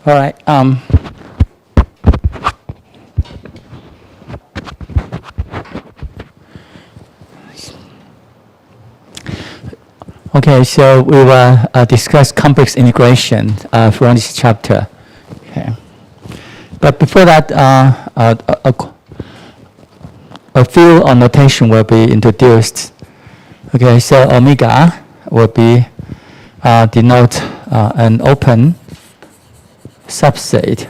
All right. Okay, so we will discuss complex integration from this chapter. Okay. But before that, a few notation will be introduced. Okay, so omega will be denote an open subset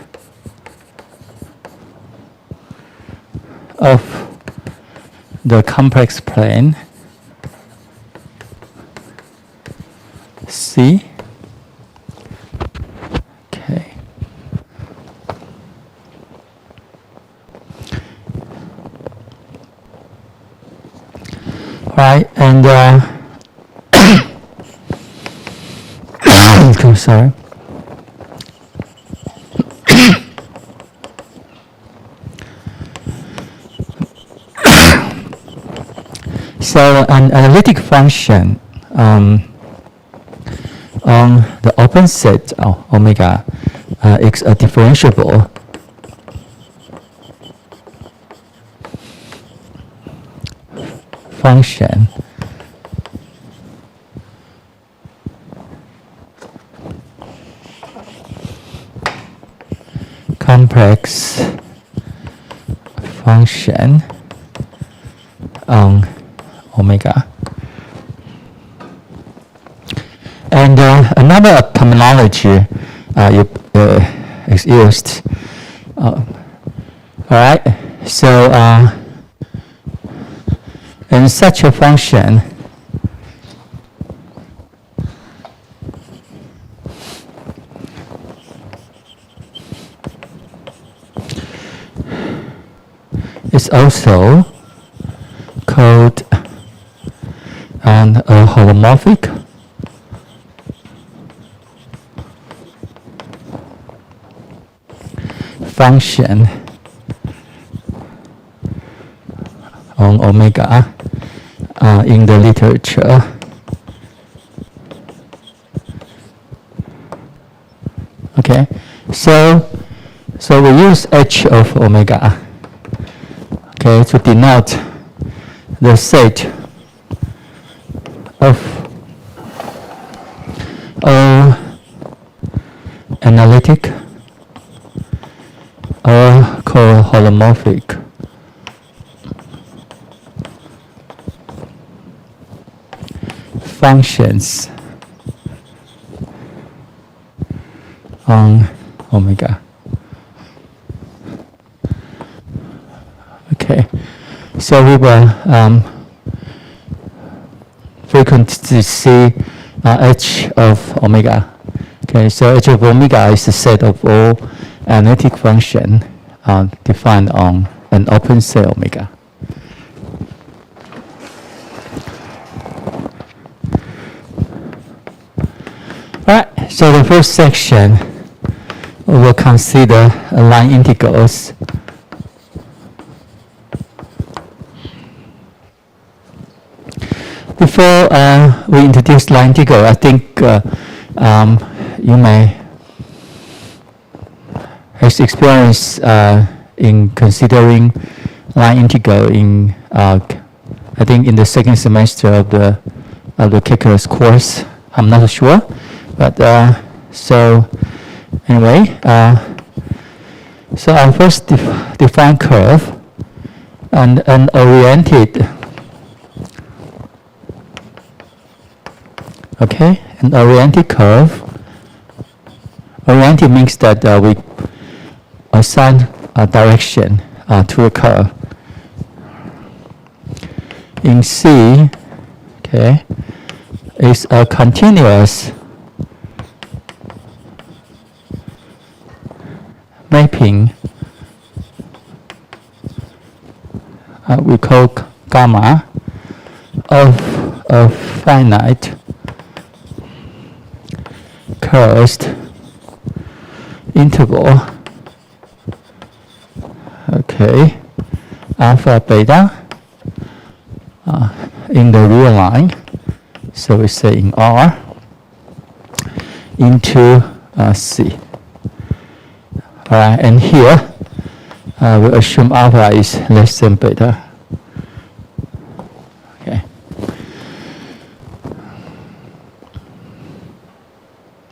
of the complex plane C. Okay. Right, and sorry. So an analytic function on the open set of omega is a differentiable function complex function on omega. And another terminology is used. All right, so in such a function, it's also called a holomorphic function on omega in the literature. Okay, so we use h of omega, okay, to denote the set of all analytic or co-holomorphic functions on omega. Okay, so we will frequently see h of omega. Okay, so h of omega is the set of all analytic function defined on an open set omega. Right, so the first section we will consider line integrals. Before we introduce line integral, I think you may have experience in considering line integral in I think in the second semester of the calculus course. I'm not sure, but so anyway, so I first define curve and an oriented. Okay, an oriented curve. Oriented means that we assign a direction to a curve. In C, okay, is a continuous mapping. We call gamma of a finite closed interval. Okay, alpha beta in the real line, so we say in R into C. All right, and here we assume alpha is less than beta. Okay.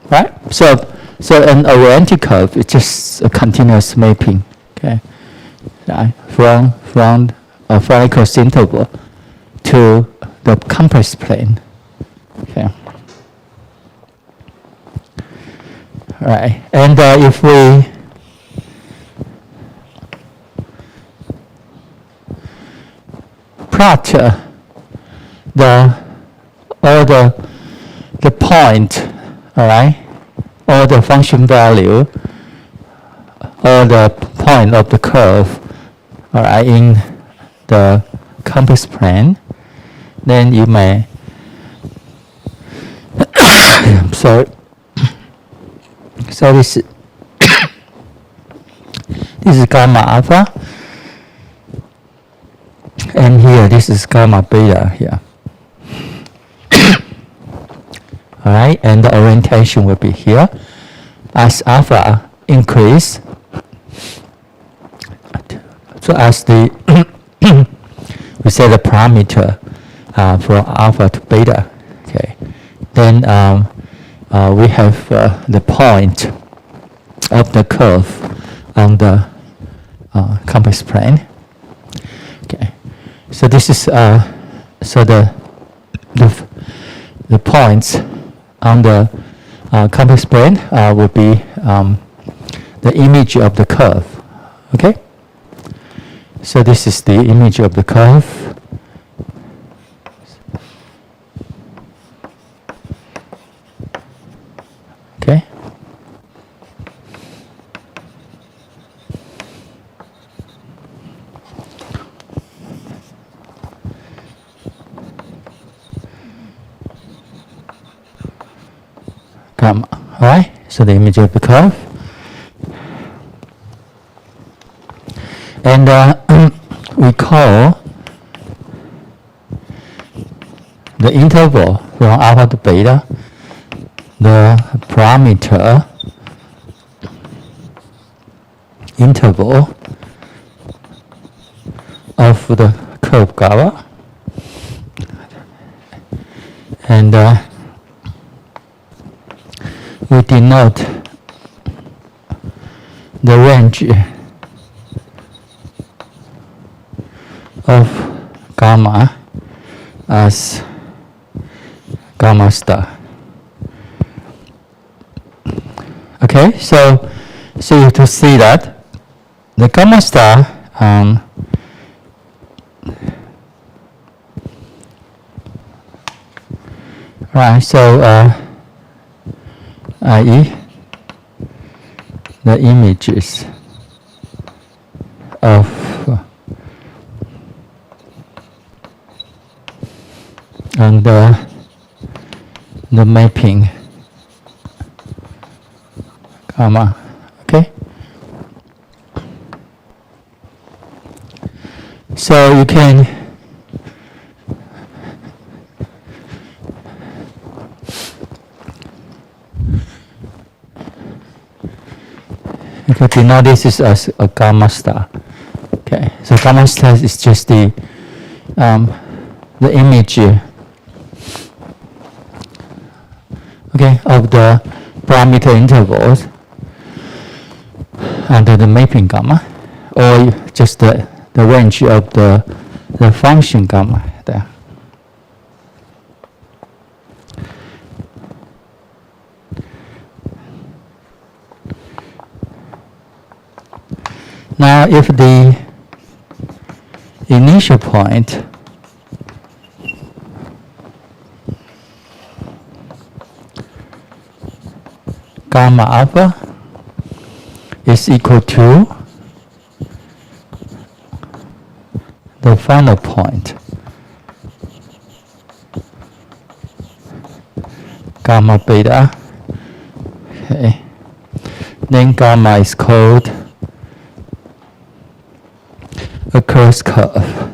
Right. So an oriented curve is just a continuous mapping. Okay. Right. From a Fourier interval to the complex plane. Okay. All right. And if we plot all the point, all right, all the function value, all the point of the curve, all right, in the complex plane, then you may sorry. So this is gamma alpha, and here this is gamma beta here. All right, and the orientation will be here. As alpha increase, so as the we say the parameter from alpha to beta. Okay, then we have the point of the curve on the complex plane. Okay, so this is so the points on the complex plane will be the image of the curve. Okay, so this is the image of the curve. Okay. Gamma. All right. So the image of the curve, and we call the interval from alpha to beta the parameter interval of the curve gamma, and we denote the range of gamma as gamma star. Okay, so you have to see that the gamma star right, so i.e. the images of and the mapping gamma. Okay, so you can denote this as a gamma star. Okay, so gamma star is just the image okay of the parameter intervals under the mapping gamma, or just the range of the function gamma there. Now, if the initial point gamma alpha is equal to the final point gamma beta, okay, then gamma is called a closed curve.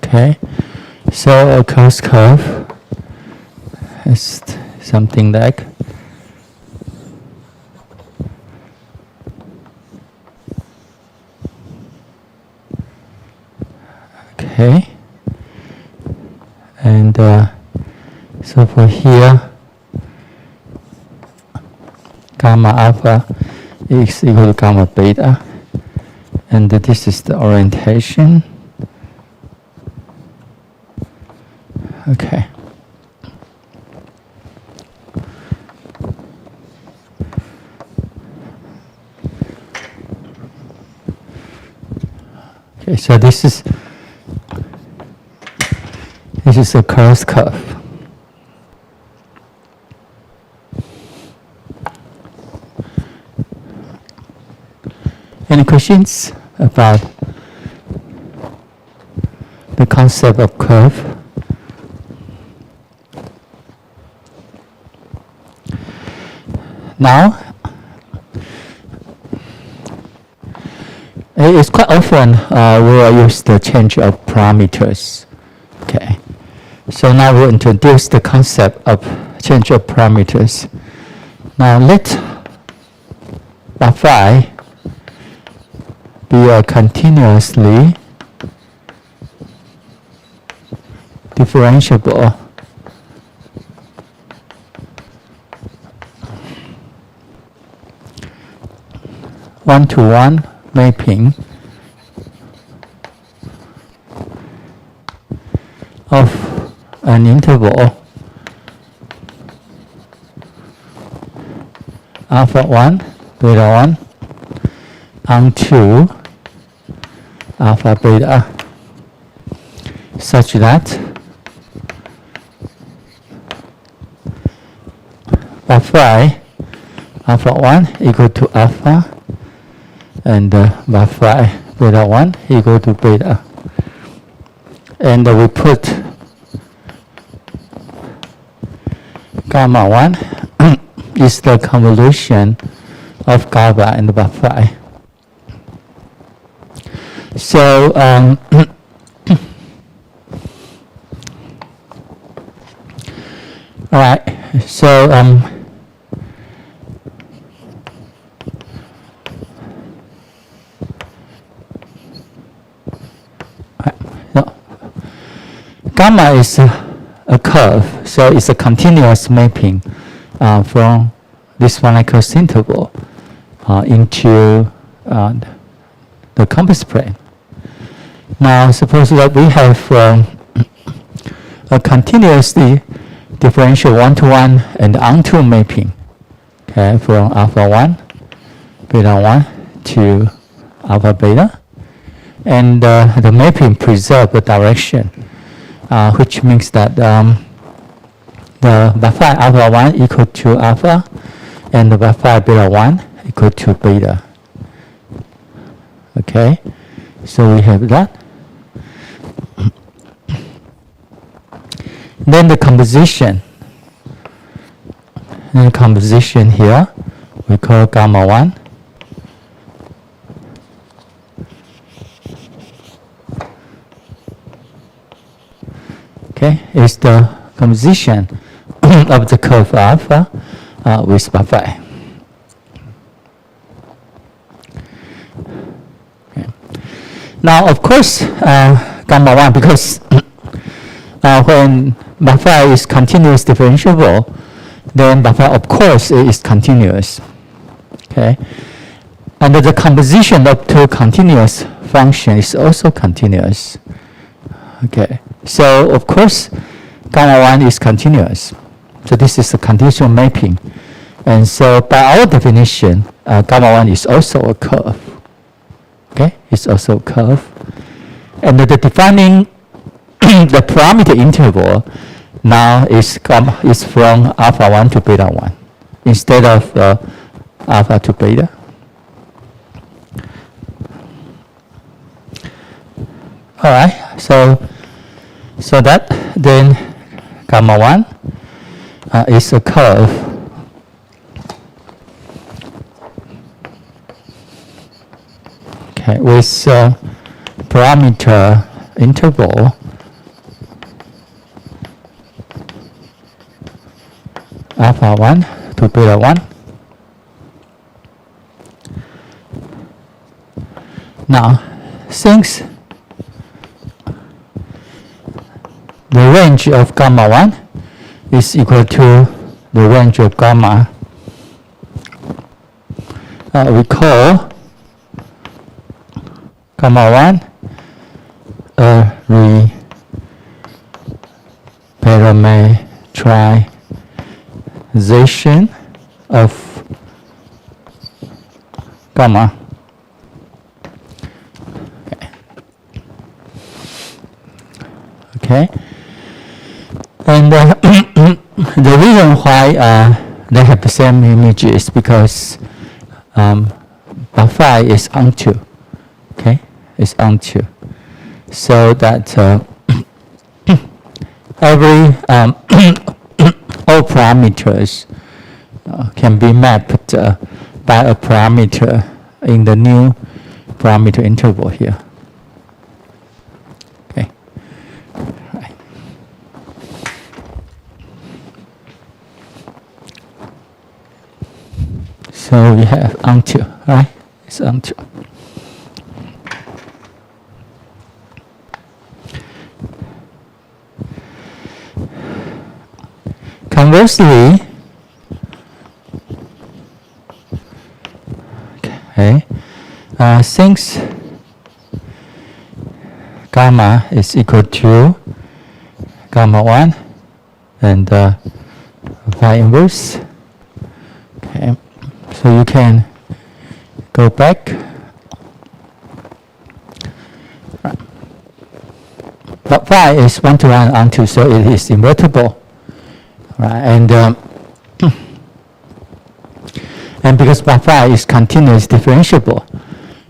Okay, so a closed curve is something like okay, and so for here, gamma alpha is equal to gamma beta, and this is the orientation. Okay. Okay, so this is a closed curve. Any questions about the concept of curve? Now, it's quite often we will use the change of parameters. Okay, so now we'll introduce the concept of change of parameters. Now let phi be a continuously differentiable one-to-one mapping of an interval alpha 1, beta 1 onto alpha beta such that phi alpha 1 equal to alpha and phi beta 1 equal to beta. And we put gamma 1 is the convolution of gamma and phi. So all right, so gamma is a curve, so it's a continuous mapping from this finite closed interval into the compass plane. Now, suppose that we have a continuously differential one-to-one and onto mapping, okay, from alpha 1, beta 1 to alpha beta, and the mapping preserves the direction, which means that the phi alpha 1 equal to alpha and the phi beta 1 equal to beta. Okay, so we have that. Then the composition. And the composition here we call gamma 1. Okay, is the composition of the curve alpha with phi. Okay. Now, of course, gamma 1, because when phi is continuous differentiable, then phi, of course, is continuous. Okay, and the composition of two continuous functions is also continuous. Okay, so of course, gamma 1 is continuous. So this is a continuous mapping, and so by our definition, gamma 1 is also a curve. Okay, it's also a curve, and the defining the parameter interval now is from alpha 1 to beta 1 instead of alpha to beta. All right, so that then gamma 1 is a curve okay, with parameter interval alpha 1 to beta 1. Now, since the range of gamma 1 is equal to the range of gamma, we call gamma 1 a reparametrization of gamma. Okay. And the reason why they have the same image is because phi is onto. Okay, is onto. So that every all parameters can be mapped by a parameter in the new parameter interval here. Okay. Right. So we have onto, right? It's onto. Conversely, okay, since gamma is equal to gamma 1 and phi inverse, okay, so you can go back. But phi is 1 to 1 onto, so it is invertible. Right, and because phi is continuous differentiable,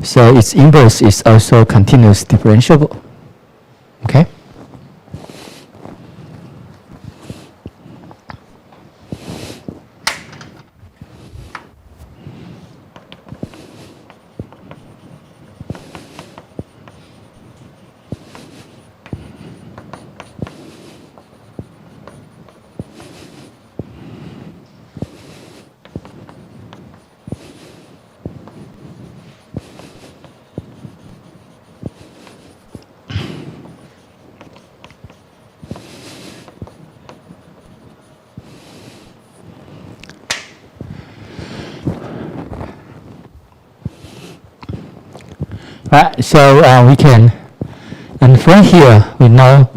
so its inverse is also continuous differentiable. Okay. Right, so we can, and from here we know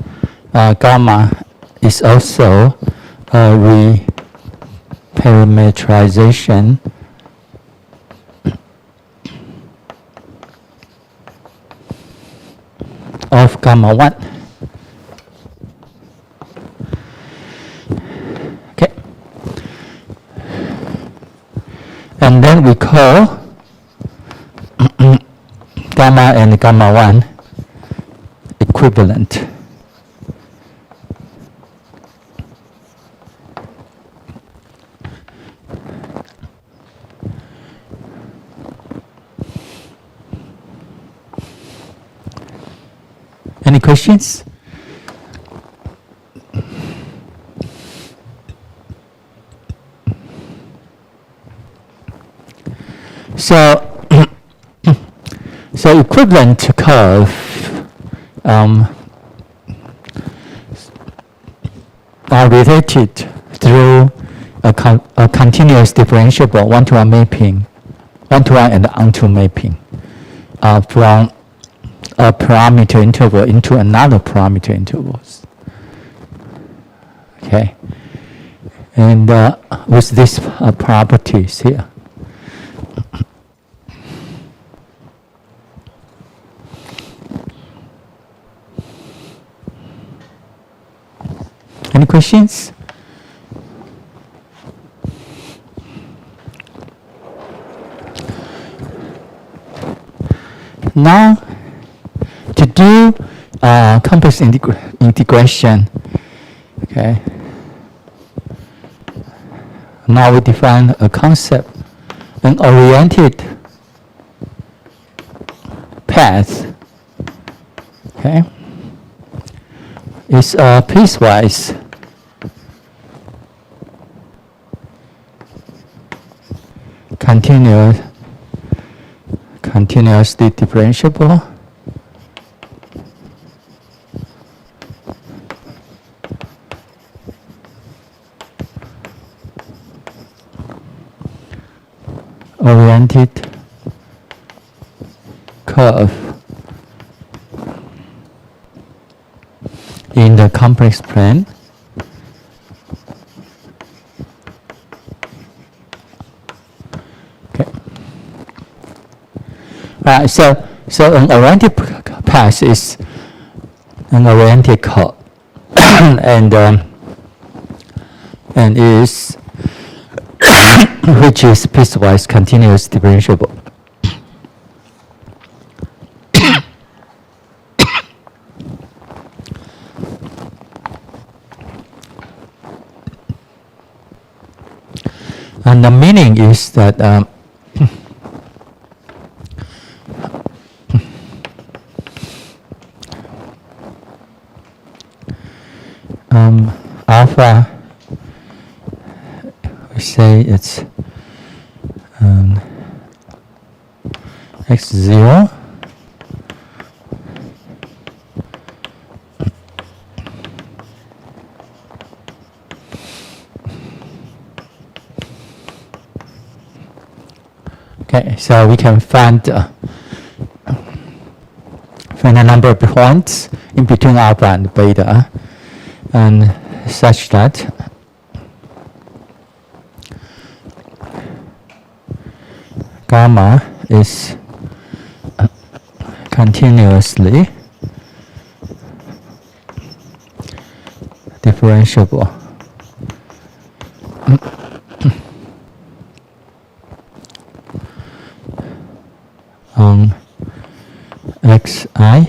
gamma is also a reparametrization of gamma 1. Okay. And then we call gamma and gamma 1 equivalent. Any questions? So so equivalent curve are related through a continuous differentiable one-to-one mapping, one-to-one and onto mapping from a parameter interval into another parameter intervals. Okay, and with these properties here. Any questions? Now, to do complex integration, okay. Now we define a concept, an oriented path, okay, is piecewise continuously differentiable. Oriented curve in the complex plane. Okay. So an oriented path is an oriented curve, and is which is piecewise continuous differentiable. And the meaning is that alpha, we say it's x0 okay, so we can find a number of points in between alpha and beta, and such that gamma is continuously differentiable. On xi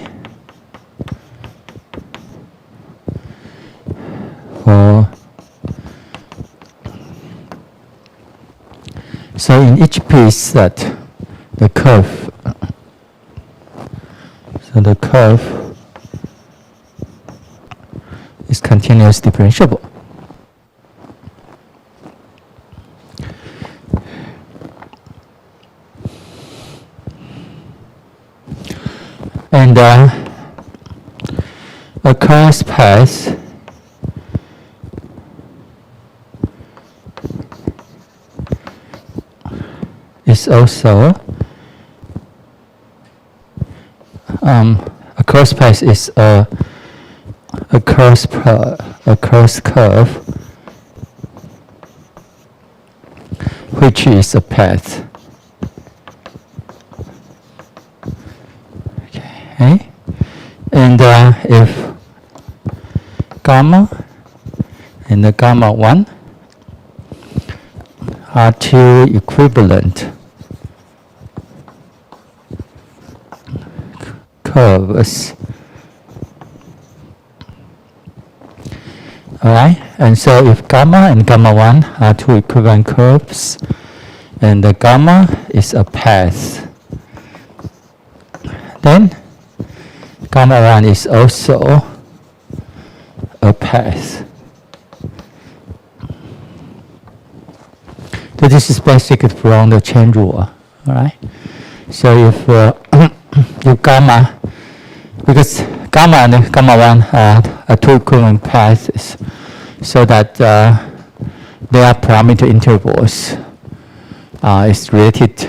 for so in each piece that the curve, so the curve is continuous differentiable. And a cross path is also a cross path is a cross curve which is a path. Okay, and if gamma and the gamma 1 are two equivalent curves. Alright, and so if gamma and gamma 1 are two equivalent curves, and the gamma is a path, then gamma 1 is also a path. So this is basically from the chain rule. Alright, so if if gamma, because gamma and gamma 1 are two equivalent paths, so that their parameter intervals is related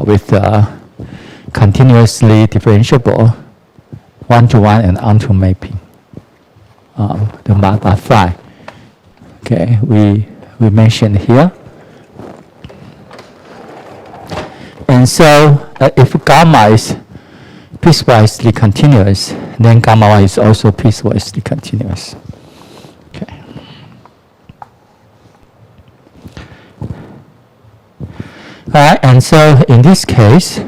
with continuously differentiable one-to-one and onto mapping. The mappa phi. Okay, we mentioned here. And so if gamma is piecewisely continuous, then gamma 1 is also piecewisely continuous. Okay. Alright, and so in this case,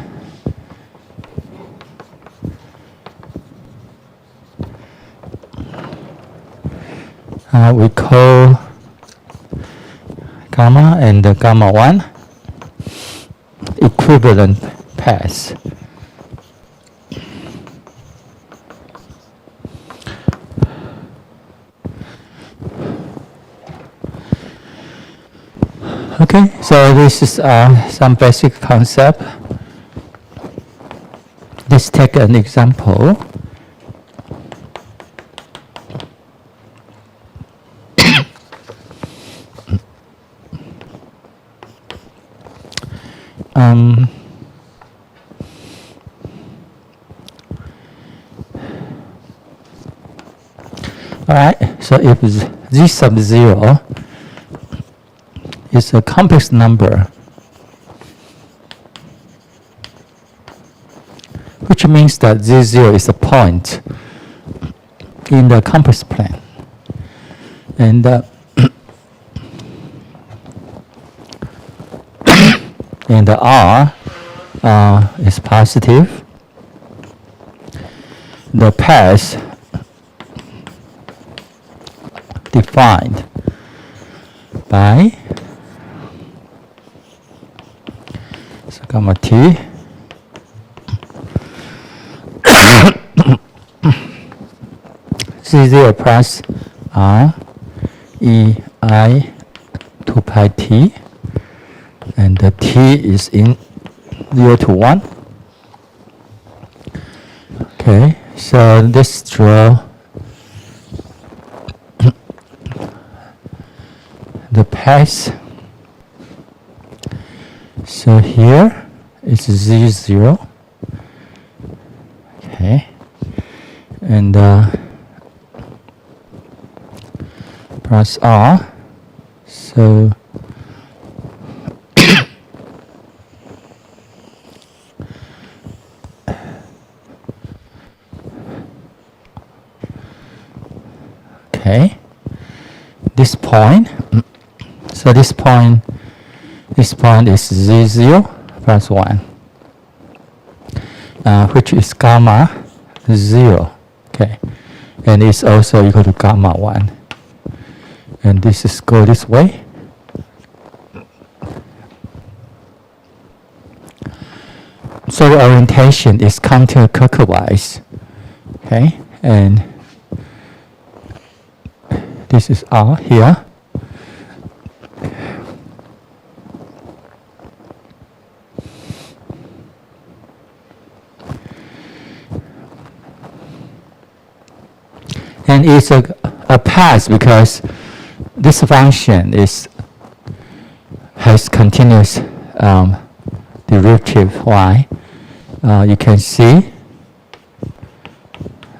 we call gamma and the gamma 1 equivalent paths. Okay, so this is some basic concept. Let's take an example. All right, so if z sub 0 is a complex number, which means that z0 is a point in the complex plane. And and the R is positive. The path defined by gamma t z0 plus R E I 2 pi t, and the t is in 0 to 1. Okay, so let's draw the path. So here it's z0. Okay, and plus R. So okay, this point. So this point is z0 plus 1, which is gamma 0. Okay, and it's also equal to gamma 1. And this is go this way. So the orientation is counterclockwise. Okay, and this is R here. And it's a path because this function has continuous derivative y. You can see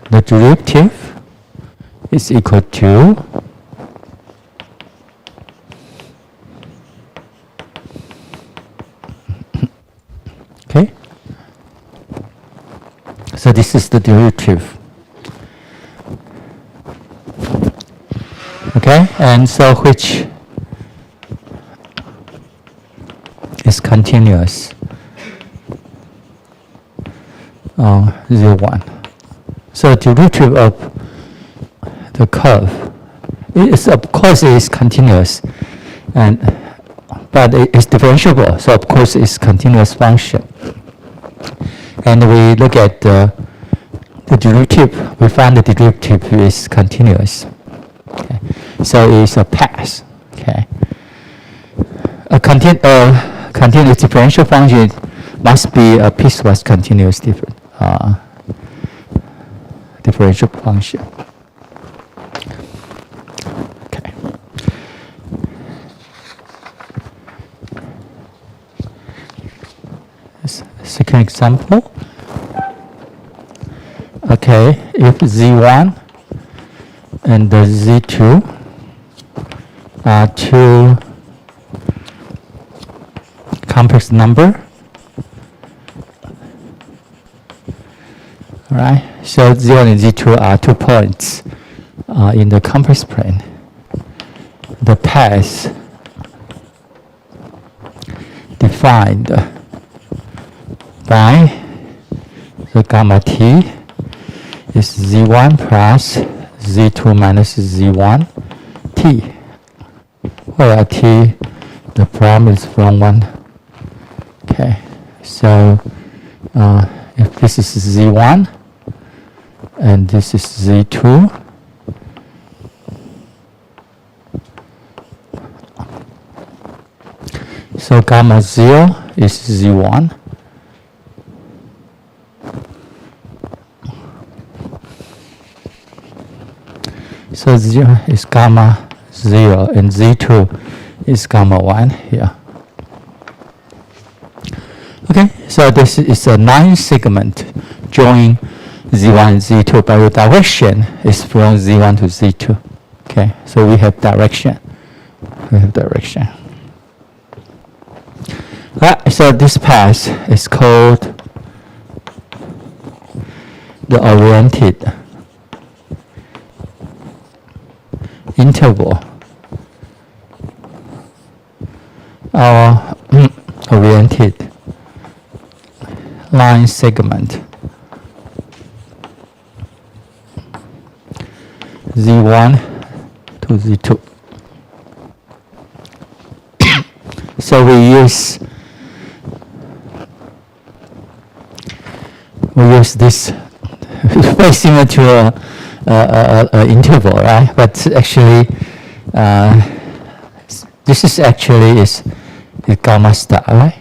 the derivative is equal to okay. So this is the derivative. Okay, and so which is continuous 0, 1. So derivative of the curve is, of course, it is continuous, but it is differentiable. So of course it's continuous function. And we look at the derivative. We find the derivative is continuous. Okay. So it's a path. Okay. A continuous differential function must be a piecewise continuous differential function. Okay. Second example. Okay, if z1 and the z2 are two complex number. All right, so z1 and z2 are 2 points in the complex plane. The path defined by the gamma t is z1 plus z2 minus z1 t, where t, the prime is from 1. Okay, so if this is z1 and this is z2, So gamma 0 is Z1. So 0 is gamma 0 and Z2 is gamma 1 here. Okay, so this is a 9 segment joining Z1 and Z2, but the direction is from Z1 to Z2. Okay, so we have direction. Right, so this path is called the oriented interval or oriented line segment Z1 to Z2. So we use this very similar to a interval, right? But actually, this is actually a gamma star, right?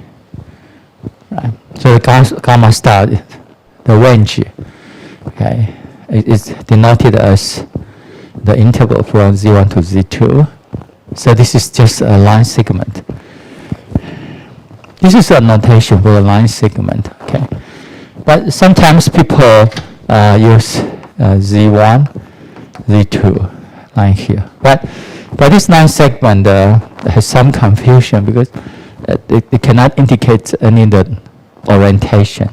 Right. So the gamma star, the range, okay, is denoted as the interval from Z1 to Z2. So this is just a line segment. This is a notation for a line segment, okay? But sometimes people use Z1, Z2 line here. But this line segment has some confusion because it cannot indicate any of the orientation.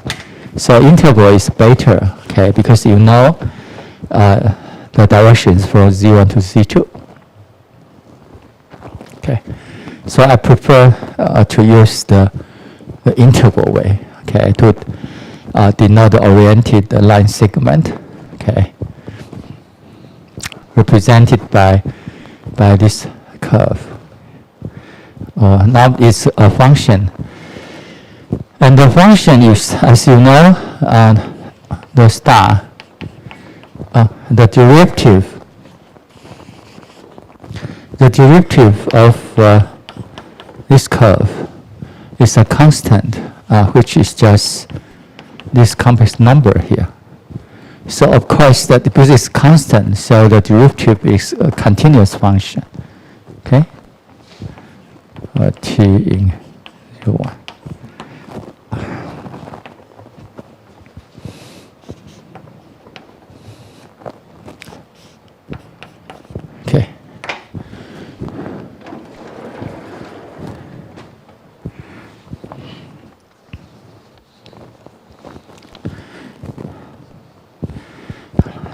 So interval is better, okay, because you know the directions from Z1 to Z2. Okay, so I prefer to use the interval way, okay, to denote the oriented line segment, okay, represented by this curve. Now it's a function, and the function is, as you know, the star, the derivative of this curve is a constant, which is just this complex number here. So of course, that because it's constant, so the derivative is a continuous function. Okay? T in 1. Okay.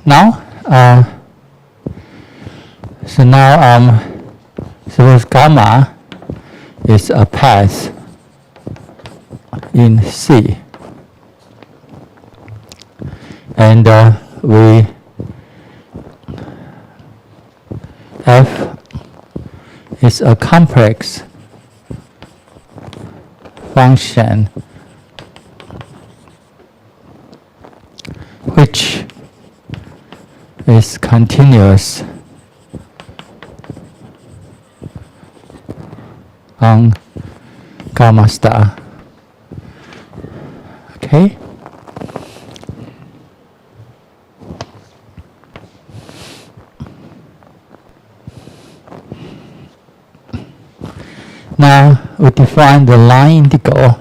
Now, suppose gamma is a path in C, and F is a complex function which is continuous on gamma star. Okay? Now we define the line integral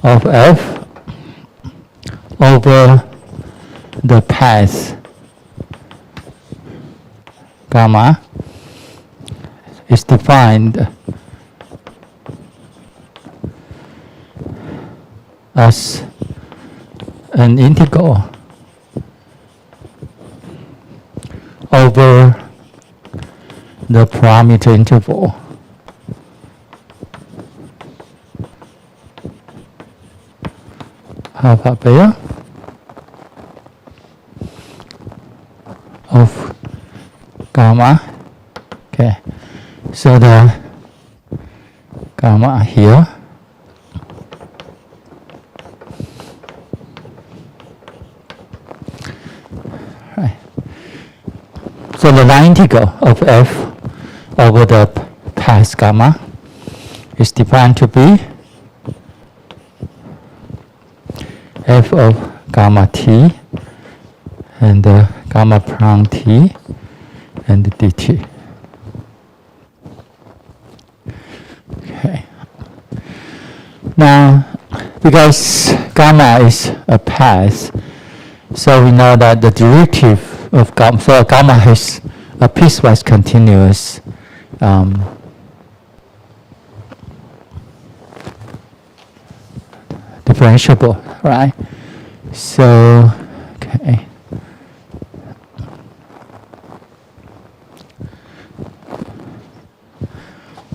of F over the path gamma is defined as an integral over the parameter interval alpha beta of gamma. Okay, so the gamma here right. So the line integral of f over the path gamma is defined to be f of gamma t and gamma prime t and dt. Okay. Now, because gamma is a path, so we know that the derivative of gamma, so gamma has a piecewise continuous differentiable, right? So, okay.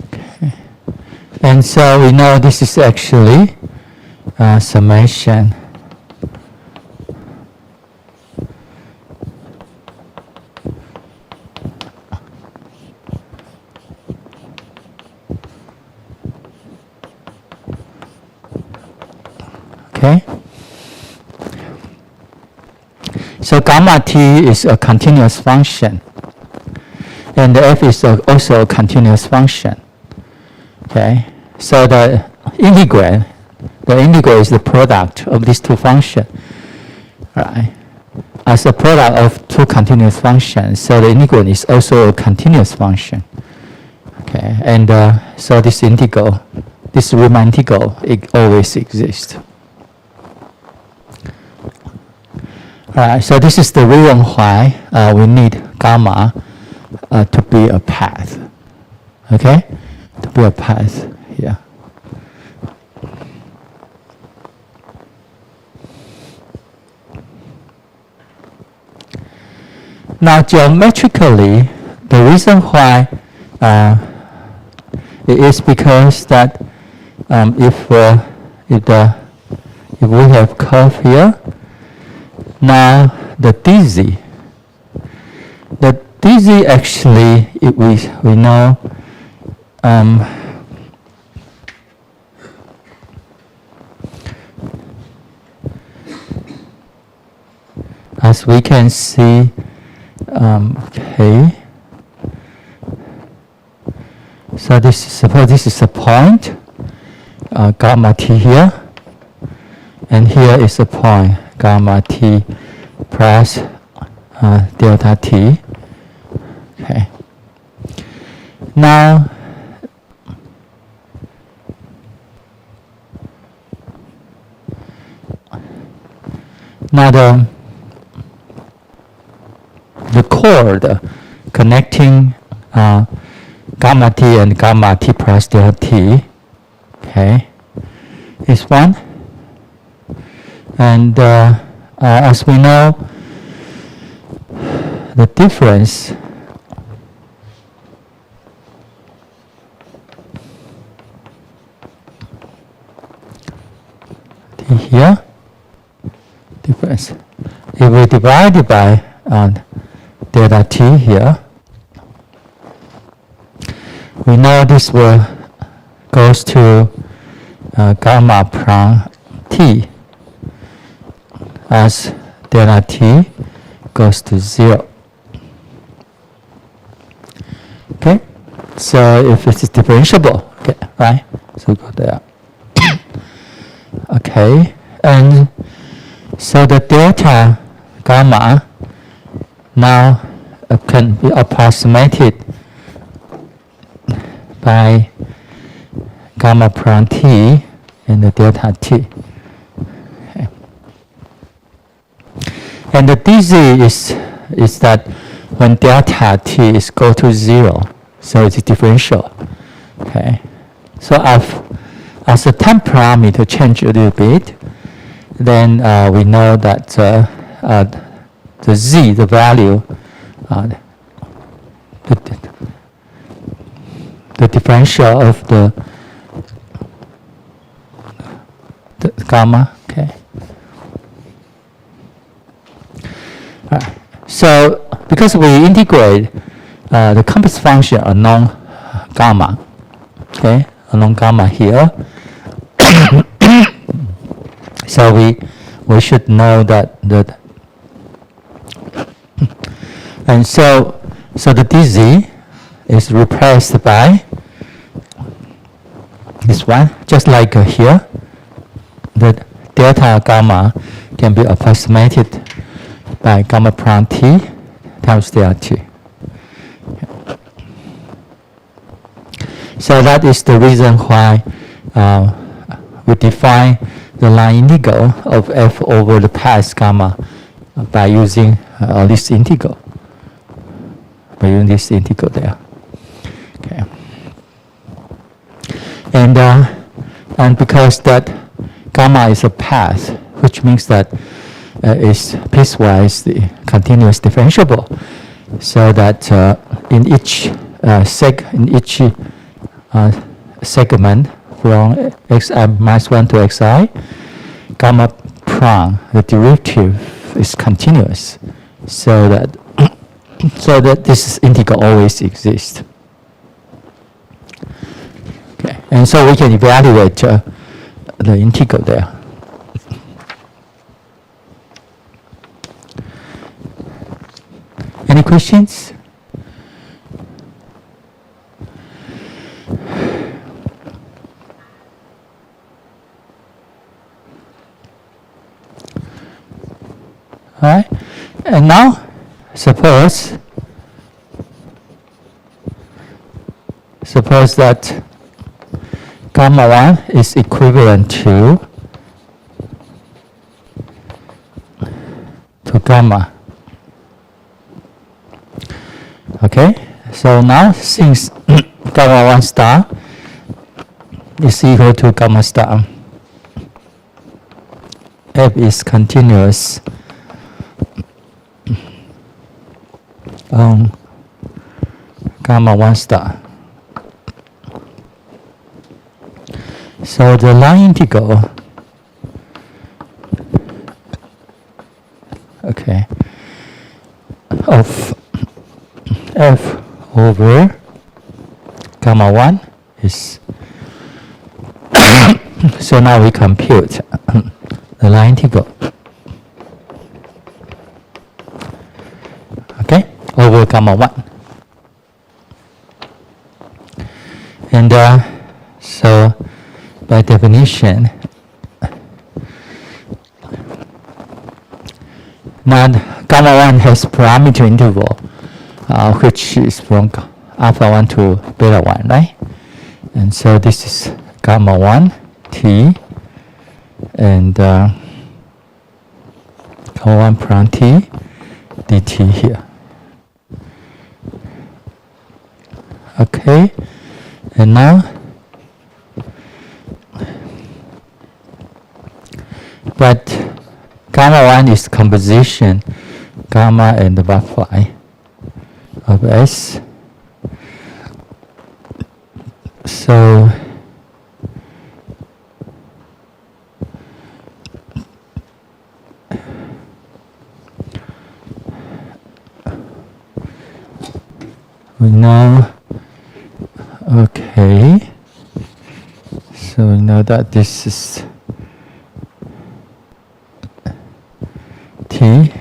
Okay. And so we know this is actually summation okay. So gamma t is a continuous function, and the f is also a continuous function. Okay, so the integral is the product of these two functions, right? As a product of two continuous functions, so the integral is also a continuous function. Okay, and so this integral, this Riemann integral, it always exists. Alright, so this is the reason why we need gamma to be a path. Okay, to be a path here. Now, geometrically, the reason why it is because that if we have curve here, now the dz actually, we know as we can see, okay. So suppose this is a point, gamma t here, and here is a point, gamma t plus delta t. Okay. Now, the chord connecting gamma t and gamma t plus delta t, okay, is 1. And as we know, the difference here, difference, if we divide it by delta t here, we know this will goes to gamma prime t as delta t goes to 0. Okay, so if it is differentiable, okay, right? So go there. Okay, and so the delta gamma now can be approximated by gamma prime t and the delta t. Okay. And the dz is that when delta t is go to 0, so it's differential. Okay, so as the time parameter change a little bit, then we know that the z, the value, the differential of the gamma. Okay. So because we integrate the compass function along gamma, okay, along gamma here, so we should know that and so So the dz is replaced by this one, just like here. The delta gamma can be approximated by gamma prime t times delta t. So that is the reason why we define the line integral of f over the path gamma by using this integral. By using this integral there. Okay. And because that gamma is a path, which means that it's piecewise continuous differentiable, so that in each segment from xi minus 1 to xi, gamma prime, the derivative is continuous, so that this integral always exists. Okay, and so we can evaluate the integral there. Any questions? All right, and now suppose that gamma 1 is equivalent to gamma. Okay, so now since gamma 1 star is equal to gamma star, f is continuous on gamma 1 star. So the line integral, okay, of f over gamma 1 is so now we compute the line integral, okay, over gamma 1. And so by definition, now gamma 1 has parameter interval, which is from alpha 1 to beta 1, right? And so this is gamma 1 t and gamma 1 prime t dt here. Okay, and now but gamma 1 is composition gamma and the phi of S. So we know, okay, so we know that this is T,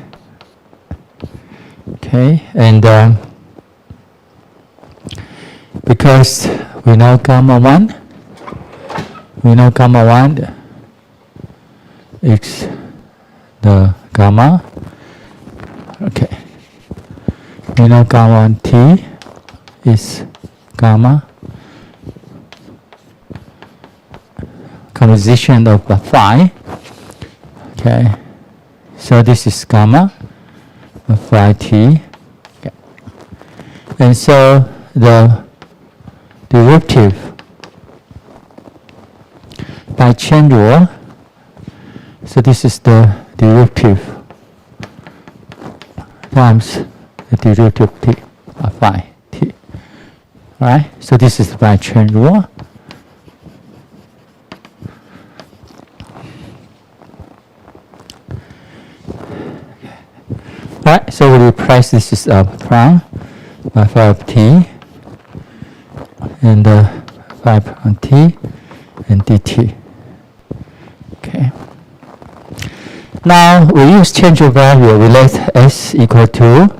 okay, and because we know gamma 1 is the gamma, okay, we know gamma 1 T is gamma, composition of the phi, okay, so this is gamma phi t, okay. And so the derivative by chain rule, so this is the derivative times the derivative t of phi t, right? So this is by chain rule. Right, so we replace this is prime by phi of t and phi prime t and dt. Okay. Now we use change of value. We let s equal to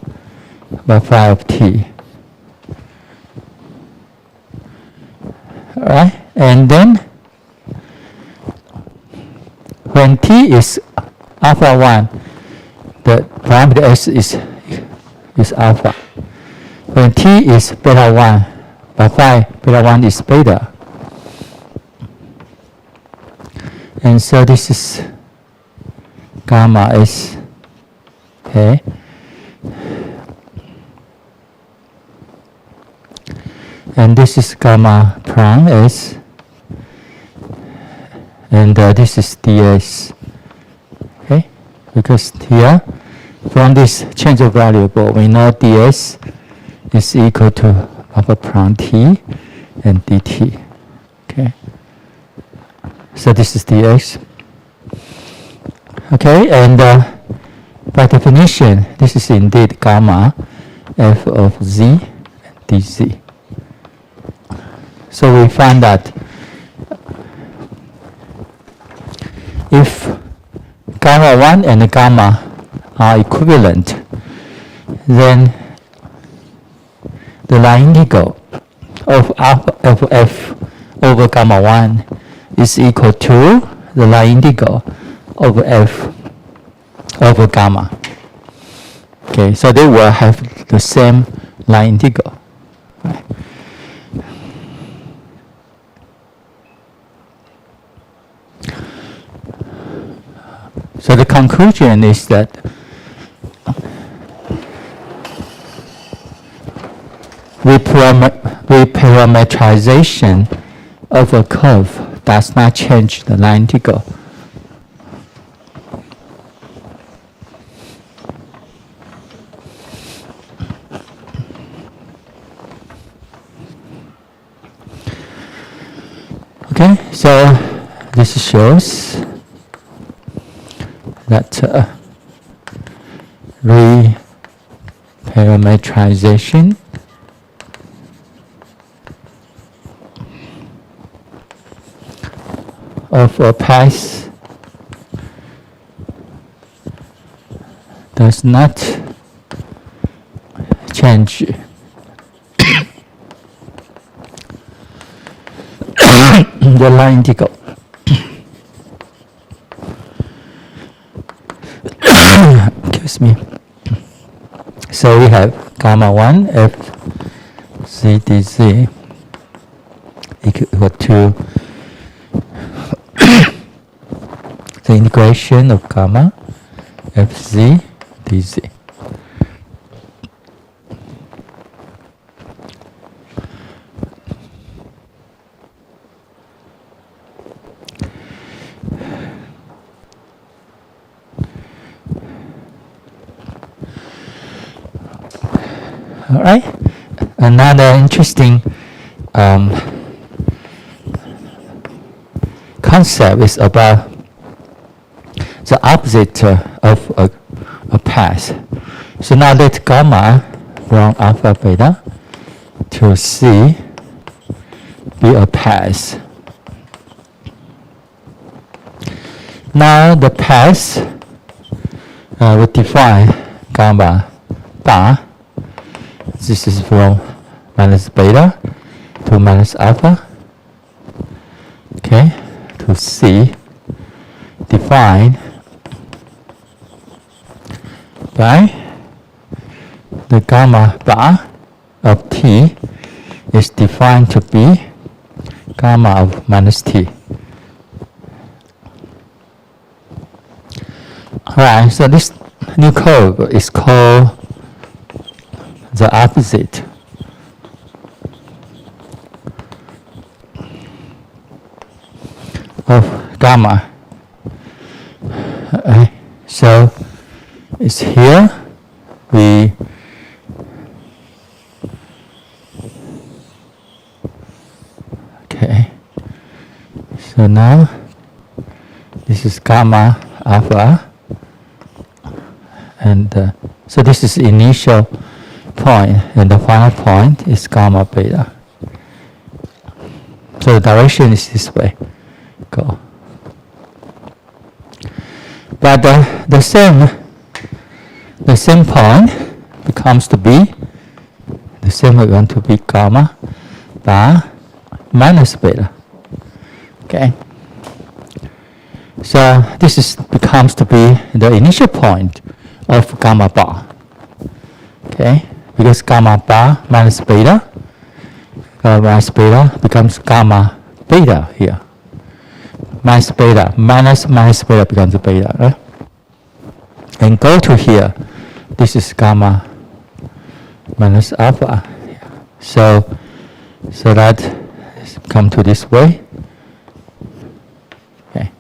by phi of t. Alright, and then when t is alpha 1, the parameter s is alpha. When t is beta 1, by phi beta 1 is beta. And so this is gamma s. Okay. And this is gamma prime s. And this is ds. Okay. Because here, from this change of variable, we know ds is equal to alpha prime t and dt. Okay. So this is dx. Okay, and by definition, this is indeed gamma f of z and dz. So we find that if gamma 1 and gamma are equivalent, then the line integral of alpha of f over gamma 1 is equal to the line integral over f over gamma. Okay, so they will have the same line integral. Right. So the conclusion is that reparametrization of a curve does not change the line integral. Okay, so this shows that reparametrization of a path does not change the line integral. Excuse me. So we have gamma 1 f z dz equal to the integration of gamma fz dz. All right. Another interesting concept is about the opposite of a path. So now let gamma from alpha beta to c be a path. Now the path we define gamma bar. This is from minus beta to minus alpha, okay, to c, defined by the gamma bar of t is defined to be gamma of minus t. Alright, so this new curve is called the opposite of gamma. So it's here we okay. So now this is gamma alpha, and so this is initial point, and the final point is gamma beta. So the direction is this way. Go. But the same point becomes to be the same is going to be gamma bar minus beta. Okay. So this is becomes to be the initial point of gamma bar. Okay, because gamma bar minus beta becomes gamma beta here. Minus beta minus beta becomes beta, right? And go to here. This is gamma minus alpha. So that come to this way. Okay.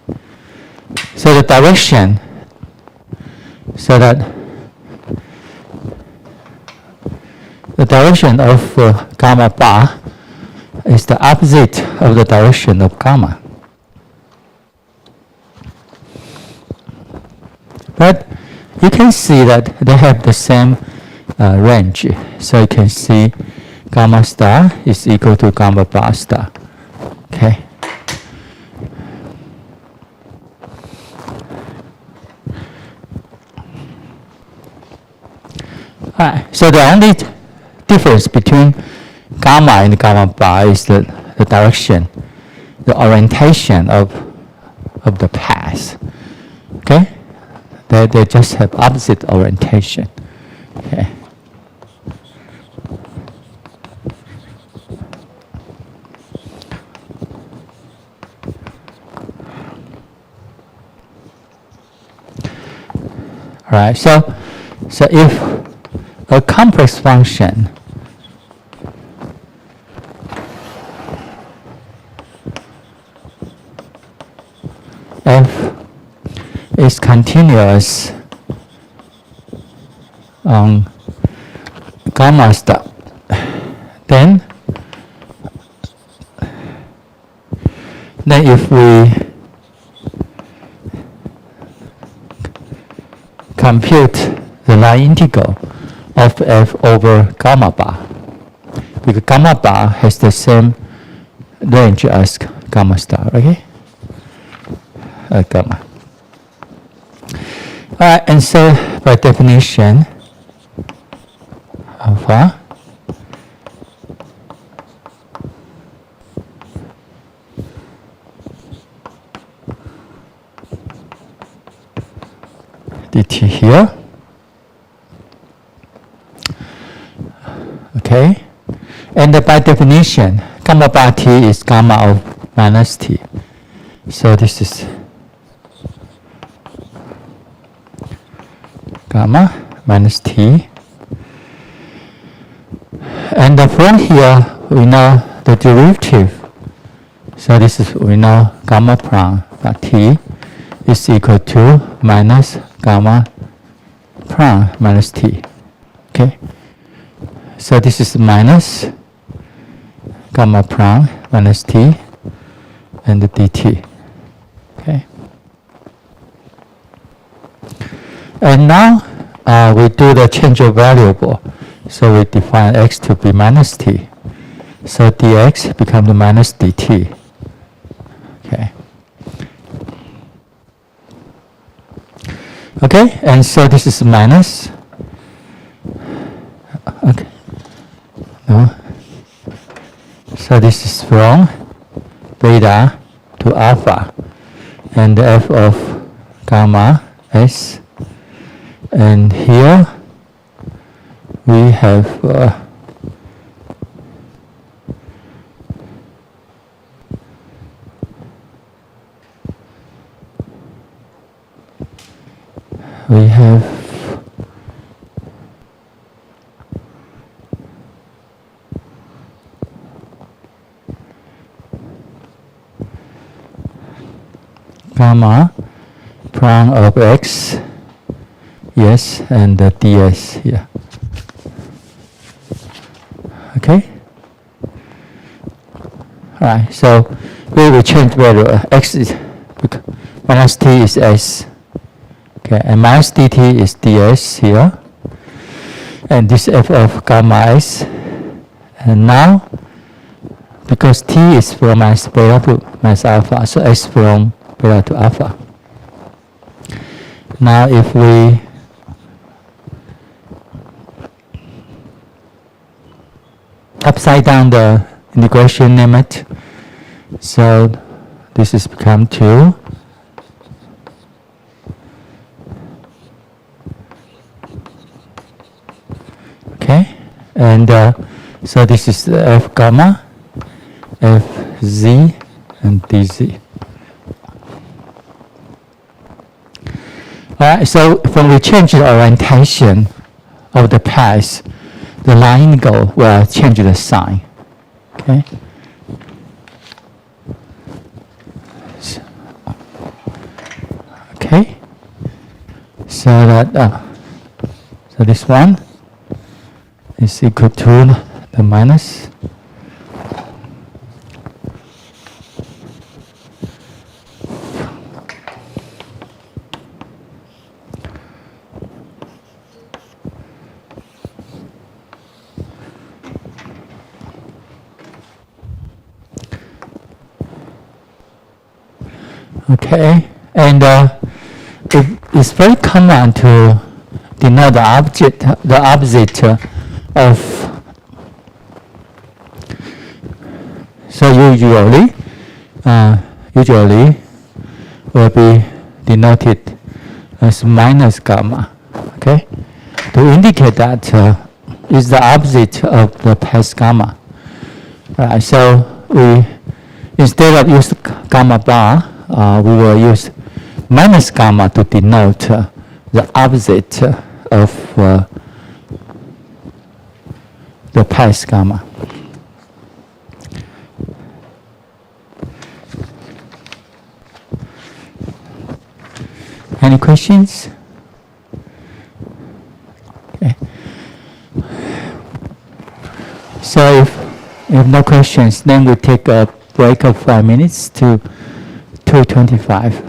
So the direction, so that the direction of gamma bar is the opposite of the direction of gamma. But you can see that they have the same range. So you can see gamma star is equal to gamma bar star. Okay. Alright, so the only difference between gamma and gamma bar is the direction, the orientation of the path. Okay? They just have opposite orientation. Okay. All right. So if a complex function f is continuous on gamma star, then if we compute the line integral of f over gamma bar, because gamma bar has the same range as gamma star, okay? Gamma. Alright, and so by definition, alpha dt here. Okay, and by definition, gamma bar t is gamma of minus t. So this is gamma minus t. And from here, we know the derivative. So this is, we know gamma prime t is equal to minus gamma prime minus t. Okay. So this is minus gamma prime minus t and the dt. Okay. And now we do the change of variable. So we define x to be minus t. So dx becomes minus dt. Okay. Okay, and so this is minus. Okay. No. So this is from beta to alpha, and f of gamma s. And here we have gamma prime of x, yes, and the ds here. Okay. All right. So we will change value. X is minus t is s. Okay, and minus dt is ds here, and this f of gamma s. And now, because t is from minus beta to minus alpha, so s from beta to alpha. Now if we upside down the integration limit. So this is become 2. Okay, and so this is f gamma, fz, and dz. All right, so when we change the orientation of the path, the line integral will change the sign. Okay. Okay. So that so this one is equal to the minus. Okay, and it's very common to denote the opposite of. So usually will be denoted as minus gamma. Okay, to indicate that is the opposite of the path gamma. Right, so we instead of use gamma bar, we will use minus gamma to denote the opposite of the path gamma. Any questions? Okay. So if you have no questions, then we take a break of 5 minutes to 2:25.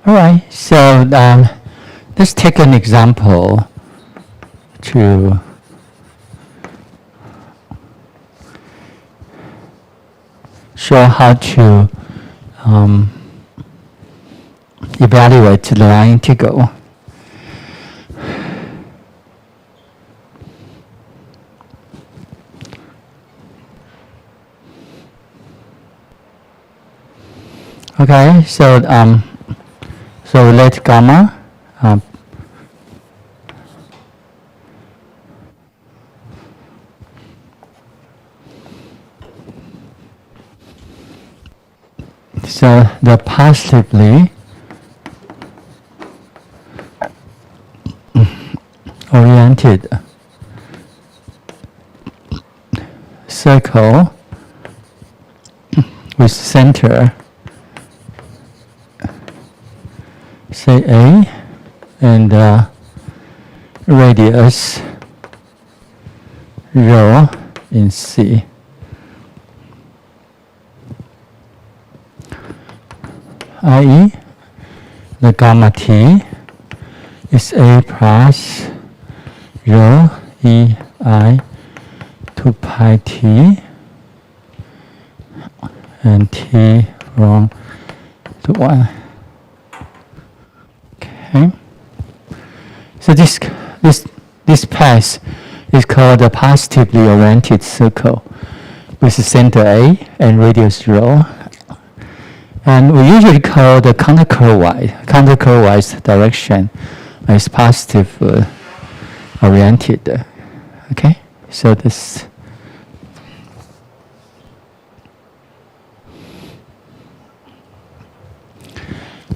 All right, so let's take an example to show how to evaluate the line integral. Okay, so let gamma so the positively oriented circle with center say A and radius rho in C. I.e. the gamma T is A plus rho EI 2 pi T and T from to 1. Okay. So this path is called a positively oriented circle with center A and radius rho. And we usually call the counterclockwise direction as positive oriented. Okay, so this.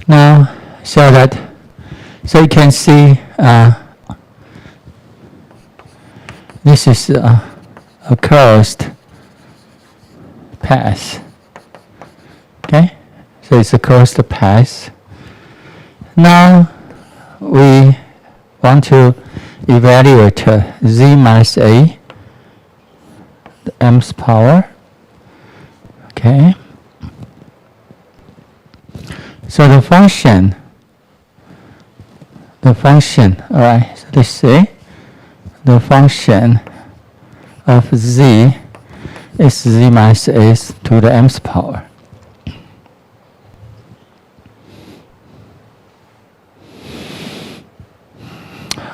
Now, so you can see this is a closed path. Okay. So it's a closed path. Now we want to evaluate z minus a, the m's power. Okay. So the function, all right, so let's say the function of z is z minus a to the m's power.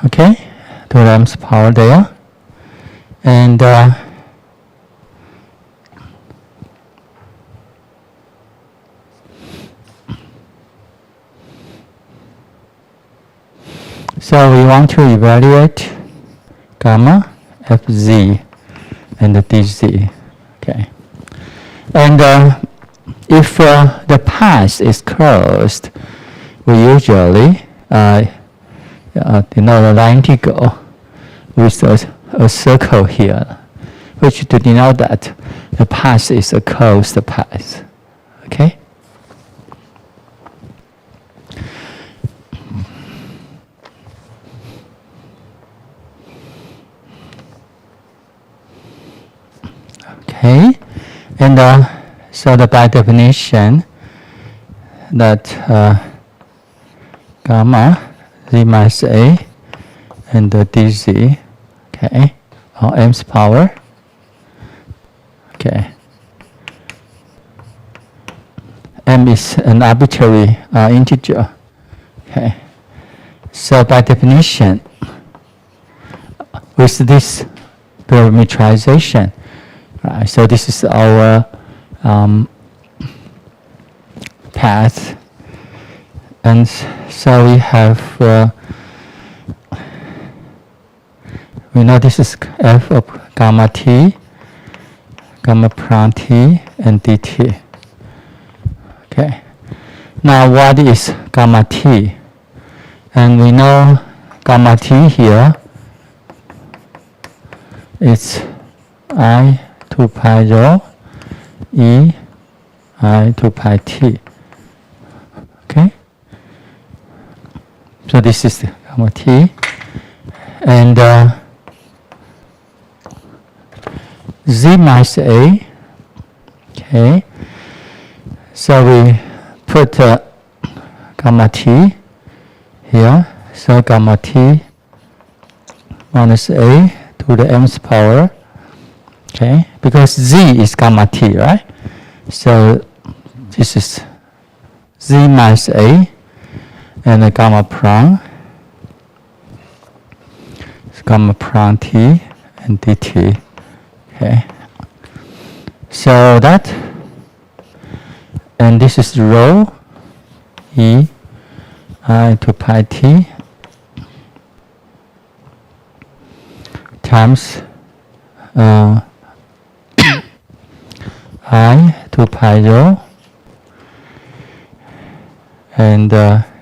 Okay, to the m's power there, and so we want to evaluate gamma fz and the dz. Okay, and if the path is closed, we usually denote the line integral with a circle here, which to denote that the path is a closed path. Okay? Okay, and so by definition, that gamma z minus a and the dz, okay, or m's power, okay. M is an arbitrary integer, okay. So by definition, with this parameterization, right, so this is our path, and so we have we know this is f of gamma t, gamma prime t, and dt. Okay. Now what is gamma t? And we know gamma t here is I 2 pi rho E I 2 pi t. Okay. So this is the gamma t, and z minus a. Okay. So we put gamma t here. So gamma t minus a to the mth power. Okay, because z is gamma t, right? So this is z minus a and the gamma prime. It's gamma prime t and dt. Okay. So that, and this is rho e I to pi t times I to pi rho and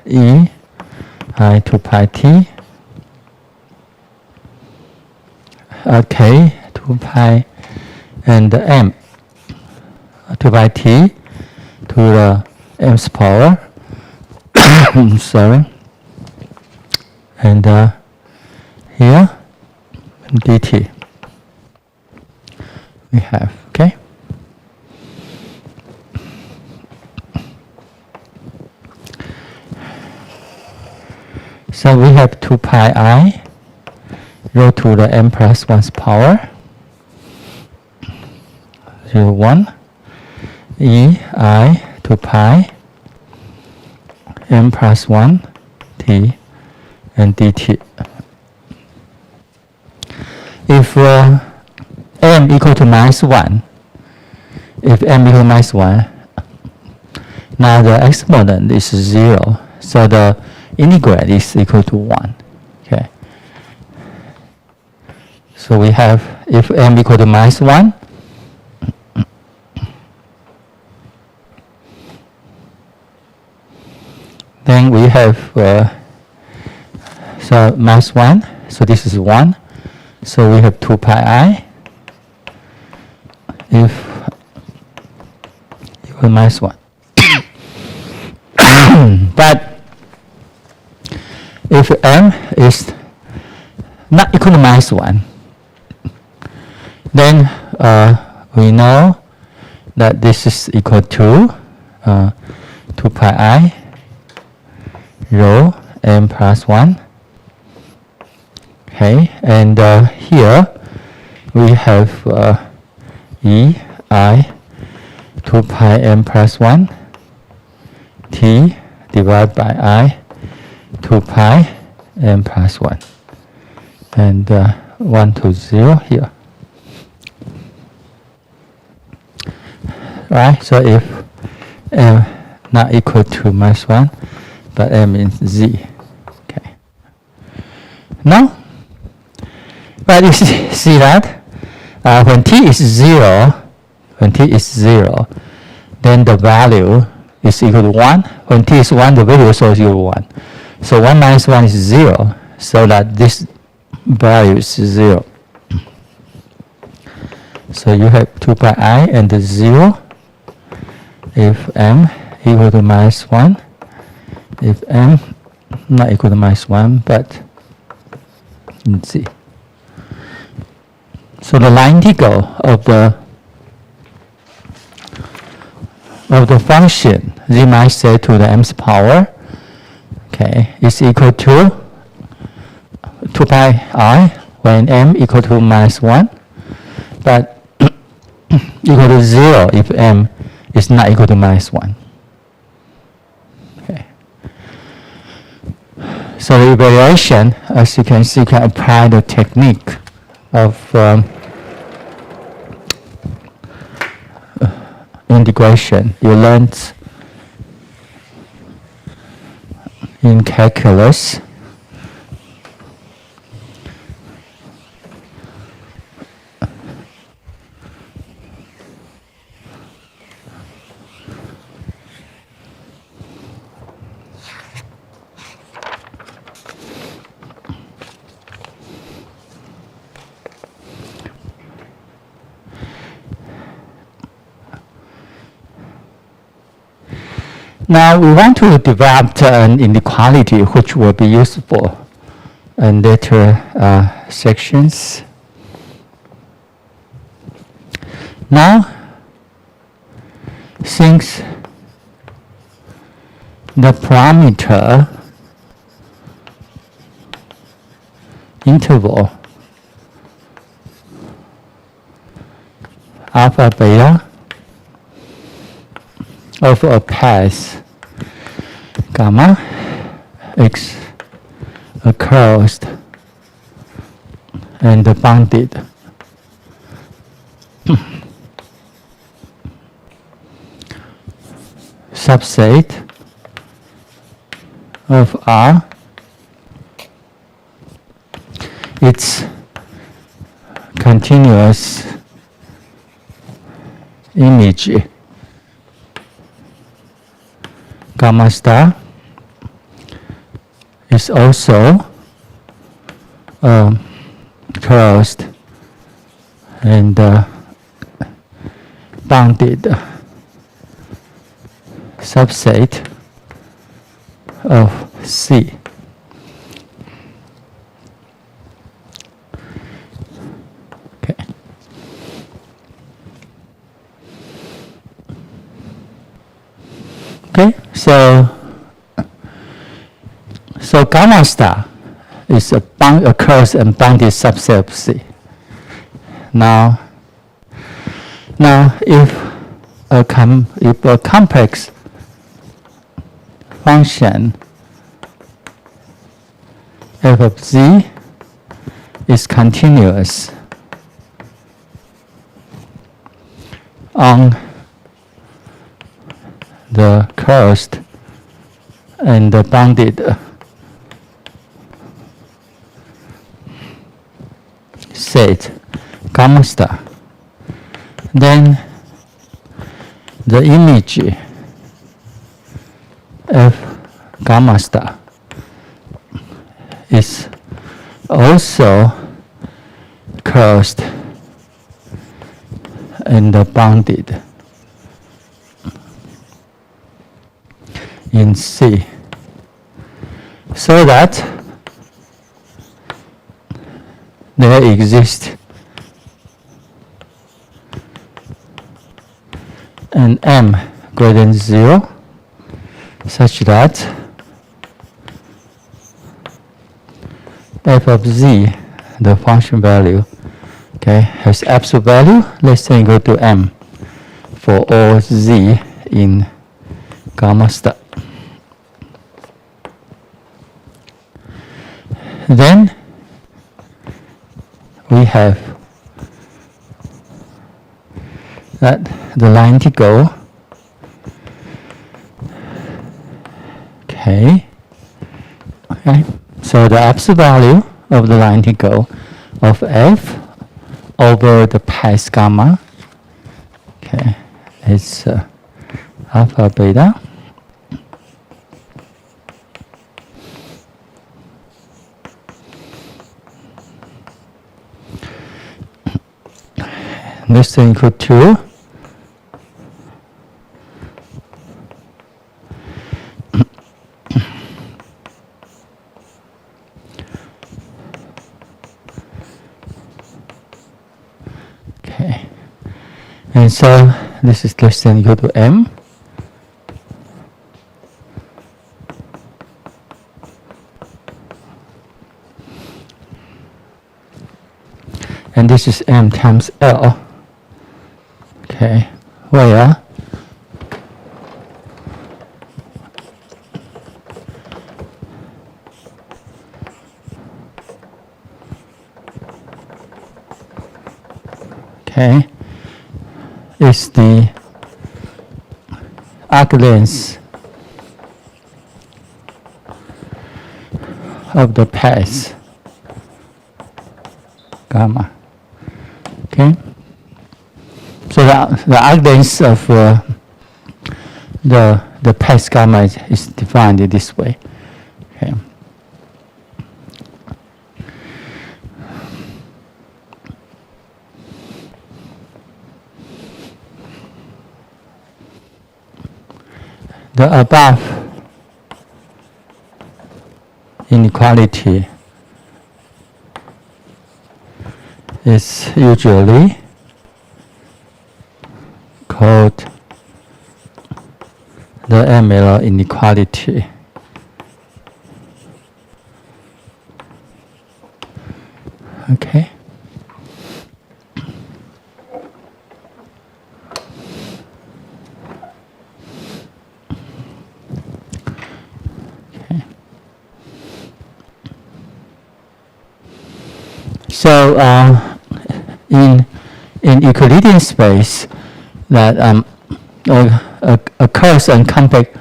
e I to pi t k to pi and m to pi t to the m's power. Sorry. And here dt we have, okay? So we have 2 pi I rho to the m plus 1's power 0, 1 e I to pi m plus 1 t and dt. If m equal to minus 1, if m equal to minus 1, now the exponent is 0, so the integrand is equal to 1. Okay. So we have, if m equal to minus 1, then we have, so minus 1, so this is 1. So we have 2 pi I if equal to minus 1. But if m is not equal to minus 1, then we know that this is equal to 2 pi I rho m plus 1. Okay, and here we have e I 2 pi m plus 1 t divided by I 2 pi m plus 1 and 1 to 0 here. Right, so if m not equal to minus 1, but m is z. Okay. Now, but you see that when t is 0, then the value is equal to 1. When t is 1, the value also is equal to 1. So 1 minus 1 is 0, so that this value is 0. So you have 2 pi I and the 0 if m equal to minus 1, if m not equal to minus 1, but z. So the line integral of the function z minus a to the m's power, okay, is equal to 2 pi I when m equal to minus 1, but equal to 0 if m is not equal to minus 1. Okay. So the evaluation, as you can see, can apply the technique of integration you learned in calculus. Now we want to develop an inequality which will be useful in later sections. Now, since the parameter interval alpha beta of a path gamma x across and bounded subset of R. Its continuous image gamma star is also closed and bounded subset of C. Okay. Okay, so gamma star is a closed and bounded subset of C. Now if a complex function f of z is continuous on the closed and the bounded set gamma star, then the image f gamma star is also closed and bounded in C, so that there exists an m greater than 0 such that f of z, the function value, okay, has absolute value less than or equal to m for all z in gamma star. Then we have that the line integral, okay, so the absolute value of the line integral of f over the path gamma, okay, is alpha beta less than or equal to okay, and so this is less than or equal to m, and this is m times L, okay, where okay is the arc length of the path gamma. Okay, so the arc length of the path gamma is defined this way. Okay. The above inequality is usually the M-error inequality. Okay. So in Euclidean space, that occurs and compact.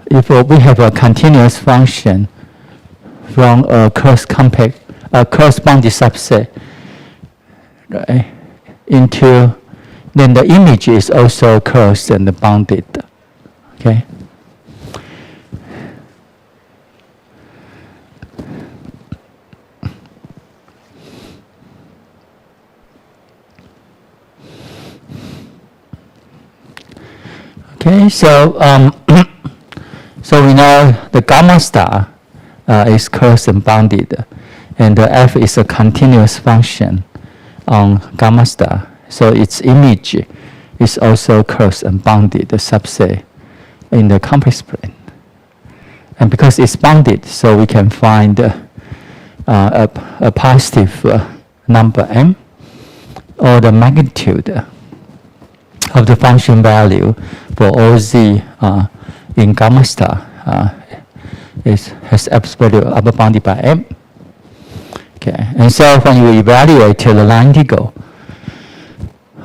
If we have a continuous function from a corresponding subset, right, into, then the image is also closed and bounded. Okay. Okay, so so we know the gamma star is closed and bounded, and the f is a continuous function on gamma star. So its image is also closed and bounded, the subset in the complex plane. And because it's bounded, so we can find a positive number m, or the magnitude of the function value for all z in gamma star has absolute upper bounded by m. Okay, and so when you evaluate the line integral,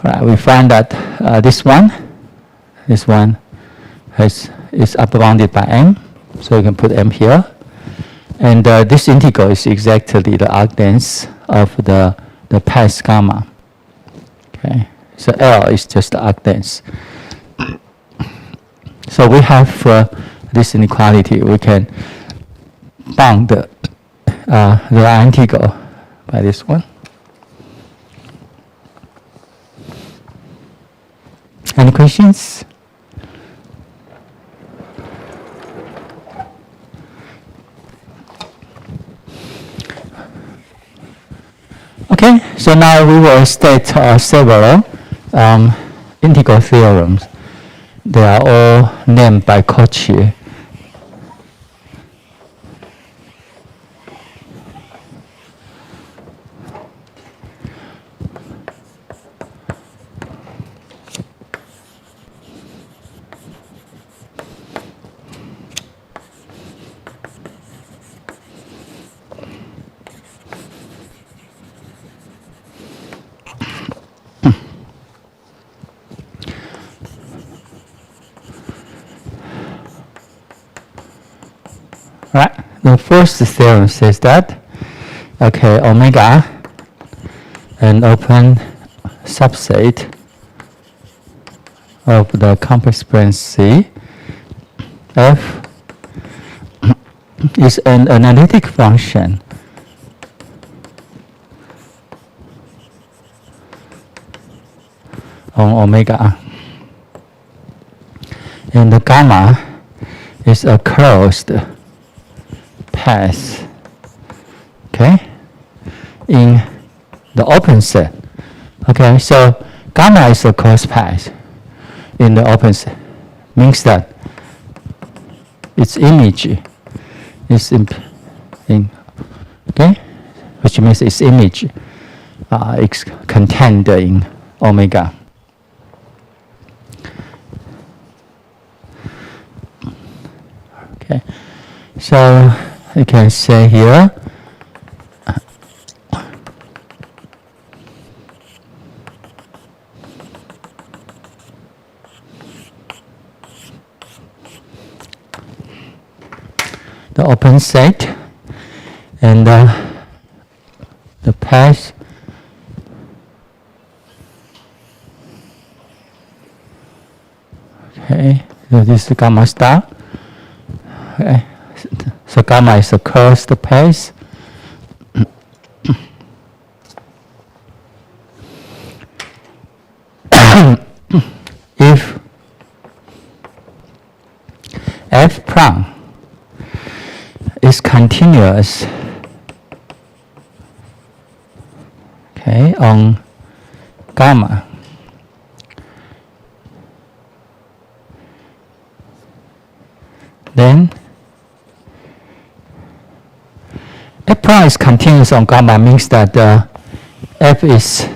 right, we find that this one is upper bounded by m, so you can put m here, and this integral is exactly the arc length of the path gamma. Okay, so L is just the arc length. So we have this inequality. We can bound the line integral by this one. Any questions? Okay, so now we will state several integral theorems. They are all named by Cauchy. Right. The first theorem says that, okay, omega, an open subset of the complex plane C, f is an analytic function on omega, and the gamma is a closed path, okay, in the open set. Okay, so gamma is a closed path in the open set, means that its image is in okay, which means its image is contained in omega. Okay, so you can say here the open set and the path okay, so this is gamma star. Okay. So gamma is a closed path. If f prime is continuous, okay, on gamma, Then f prime is continuous on gamma means that f is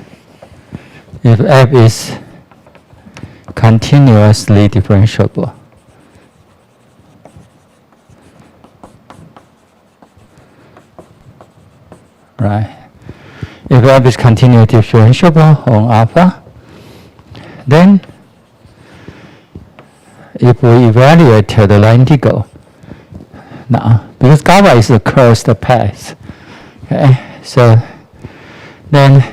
continuously differentiable. Right. If f is continuously differentiable on alpha, then if we evaluate the line integral now, because gamma is a closed path, okay, so then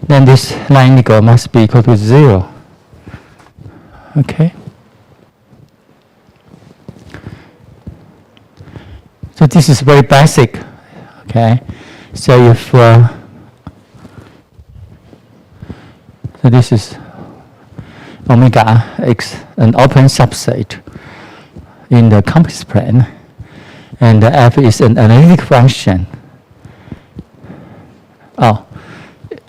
this line integral must be equal to 0. Okay. So this is very basic. Okay. So if so this is omega x, an open subset in the complex plane, and the f is an analytic function. Oh,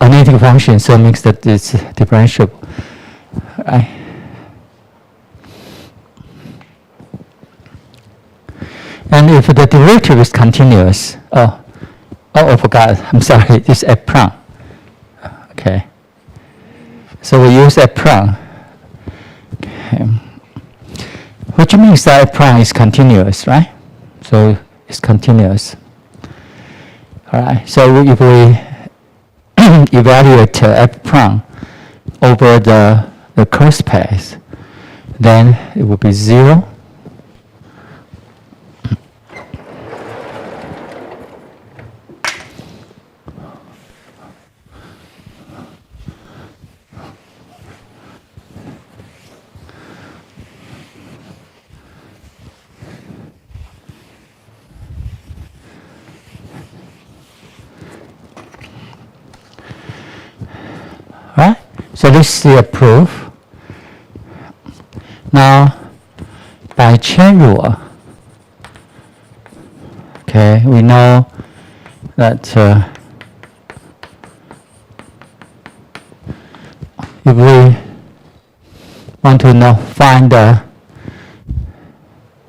analytic function, so it means that it's differentiable. Right? And if the derivative is continuous, I forgot. I'm sorry. This is f prime. Okay. So we use f prime. Okay. Which means that f prime is continuous, right? So it's continuous. All right. So if we evaluate f prime over the closed path, then it will be 0. Right? So this is the proof. Now, by chain rule, okay, we know that if we want to find the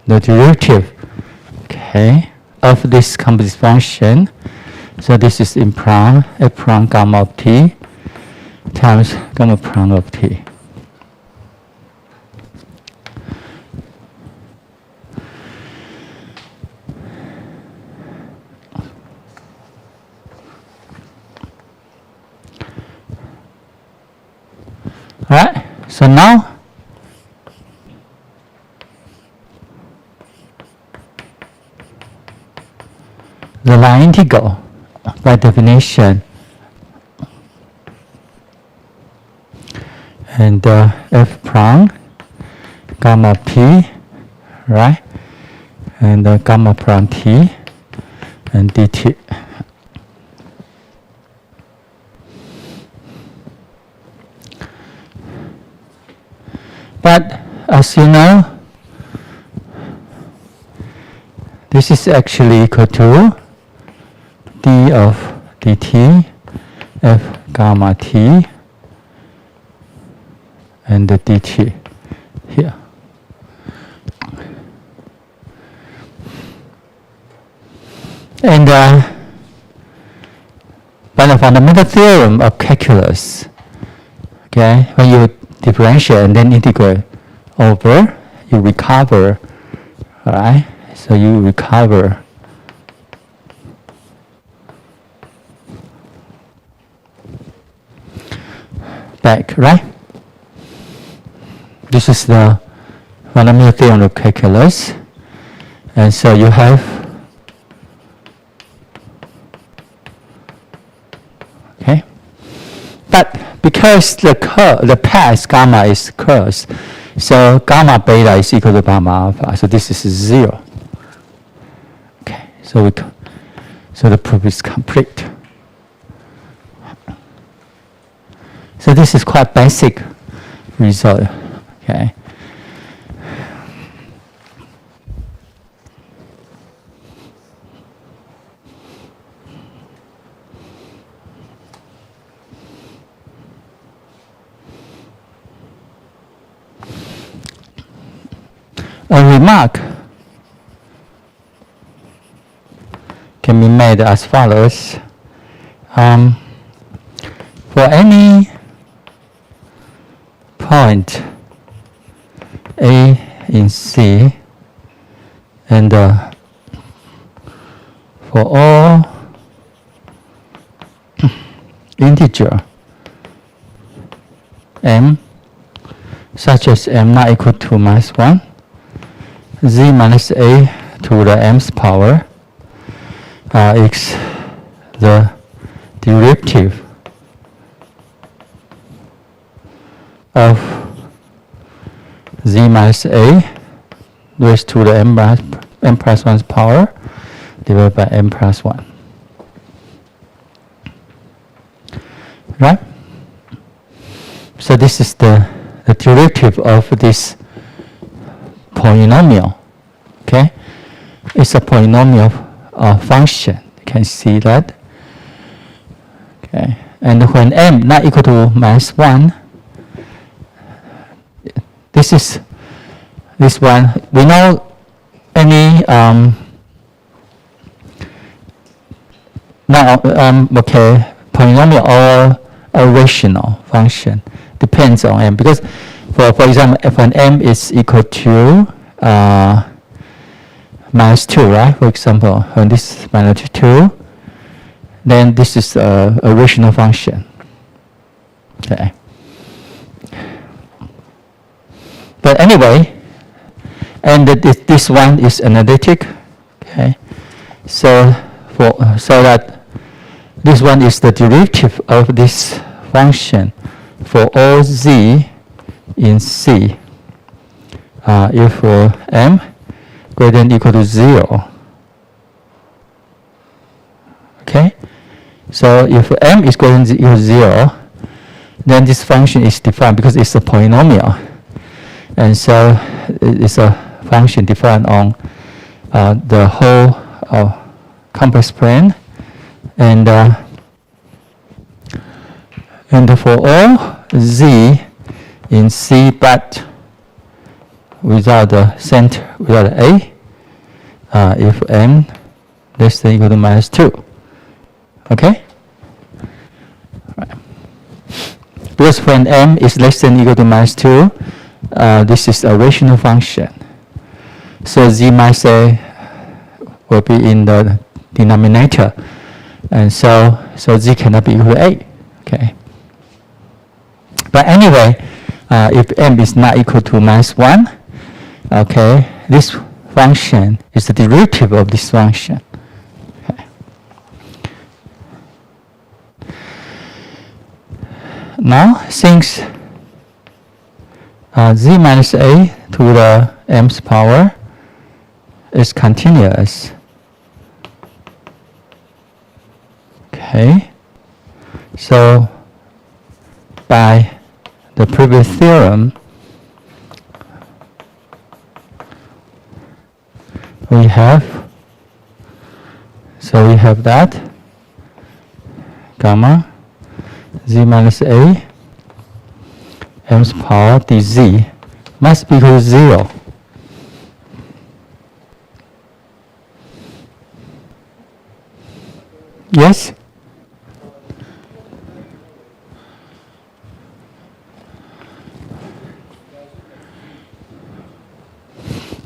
derivative, okay, of this complex function, so this is in prime, f prime gamma of t times gamma prime of t. All right, so now the line integral, by definition, and f prime gamma p, right, and gamma prime t and dt. But as you know, this is actually equal to d of dt f gamma t and the dt here. And by the fundamental theorem of calculus, okay, when you differentiate and then integrate over, you recover, all right? So you recover back, right? This is the fundamental theorem of calculus. And so you have, okay? But because the path gamma is closed, so gamma beta is equal to gamma alpha. So this is 0. Okay, so the proof is complete. So this is quite basic result. Okay. A remark can be made as follows. For any point A in C, and for all integer m, such as m not equal to minus 1, z minus a to the m's power is the derivative of z minus a raised to the m plus 1's power divided by m plus 1. Right? So this is the derivative of this polynomial. Okay? It's a polynomial function. You can see that. Okay. And when m not equal to minus 1, this one, we know any polynomial or a rational function depends on m, because for example, if when m is equal to minus 2, right? For example, when this is minus 2, then this is a rational function. Okay. But anyway, and this one is analytic. Okay. So that this one is the derivative of this function for all z in C. If m greater than or equal to 0. Okay? So if m is greater than or equal to 0, then this function is defined because it's a polynomial. And so it's a function defined on the whole complex plane. And for all z in C, but without the center, without a, if m less than or equal to minus 2. Okay? Right. Because when m is less than or equal to minus 2, this is a rational function. So z minus a will be in the denominator. And so z cannot be equal to a. Okay. But anyway, if m is not equal to minus 1, okay, this function is the derivative of this function. Okay. Now, since z minus a to the m's power is continuous, okay, so by the previous theorem, we have that gamma z minus a m's power dz must be equal to 0. Yes?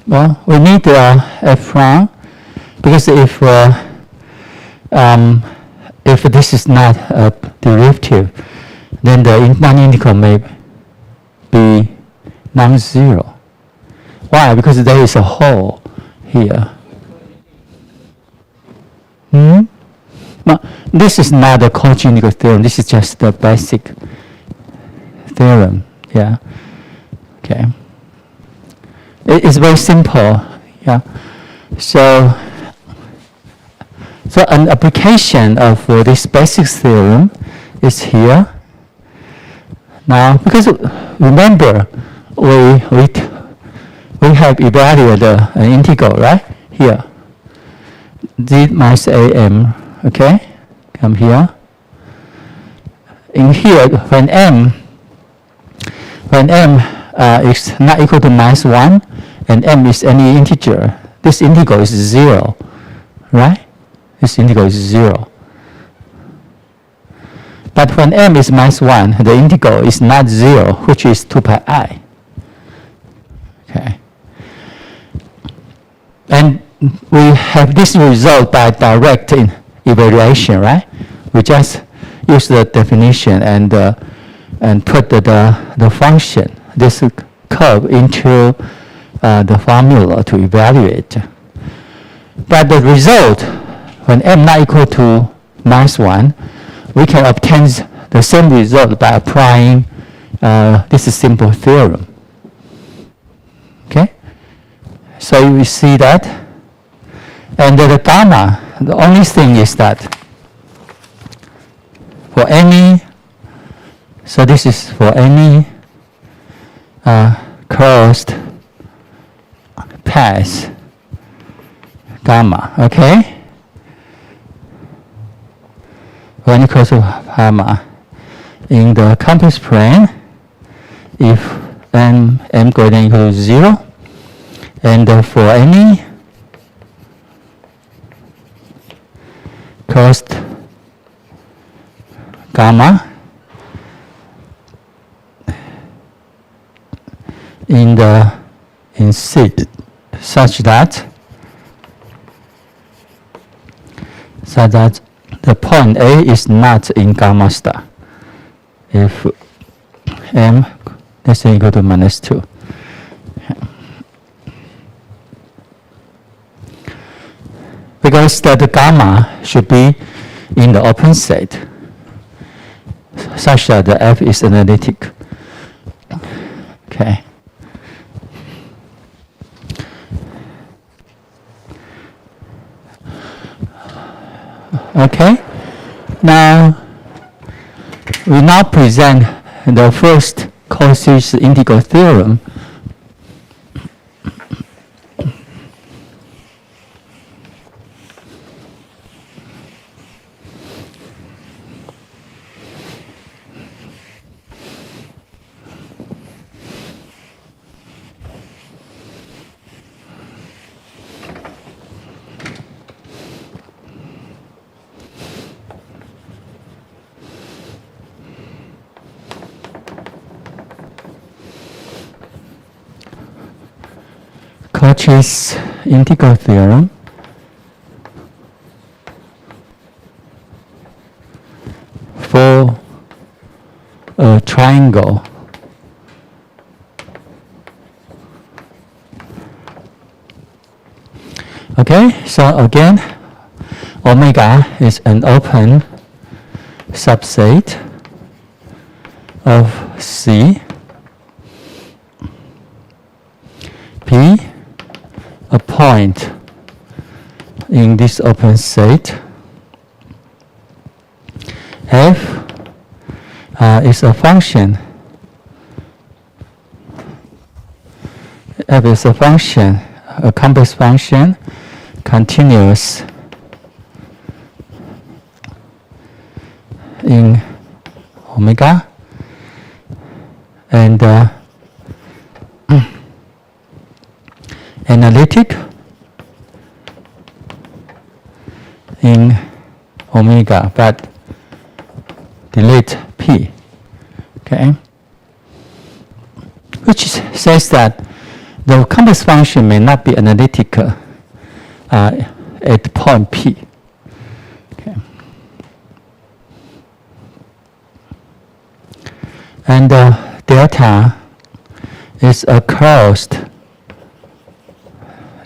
Well, we need f1 because if this is not a derivative, then the non-integral may be non-zero. Why? Because there is a hole here. Well, this is not a Cauchy-Integral theorem. This is just the basic theorem. Yeah. Okay. It's very simple. Yeah. So an application of this basic theorem is here. Now, because remember, we have evaluated an integral, right? Here. Z minus am, okay? Come here. In here, when m is not equal to minus 1, and m is any integer, this integral is 0, right? This integral is 0. But when m is minus 1, the integral is not 0, which is 2 pi I. Okay. And we have this result by direct evaluation, right? We just use the definition and put the function, this curve, into the formula to evaluate. But the result, when m not equal to minus 1, we can obtain the same result by applying this simple theorem. Okay? So you see that. And the gamma, the only thing is that for any, so this is for any closed path gamma, okay? For any closed gamma in the compass plane, if m greater than equal to 0, and for any closed gamma in C such that the point A is not in gamma star if m less than equal to minus 2. Because the gamma should be in the open set such that the f is analytic. Okay. Okay. Now we now present the first Cauchy's integral theorem. Cauchy's integral theorem for a triangle okay, so again, omega is an open subset of C. P, a point in this open set. F is a function. F is a function, a complex function, continuous in omega, and analytic in omega, but delete P, okay? Which says that the complex function may not be analytic at point P. Okay. And delta is a closed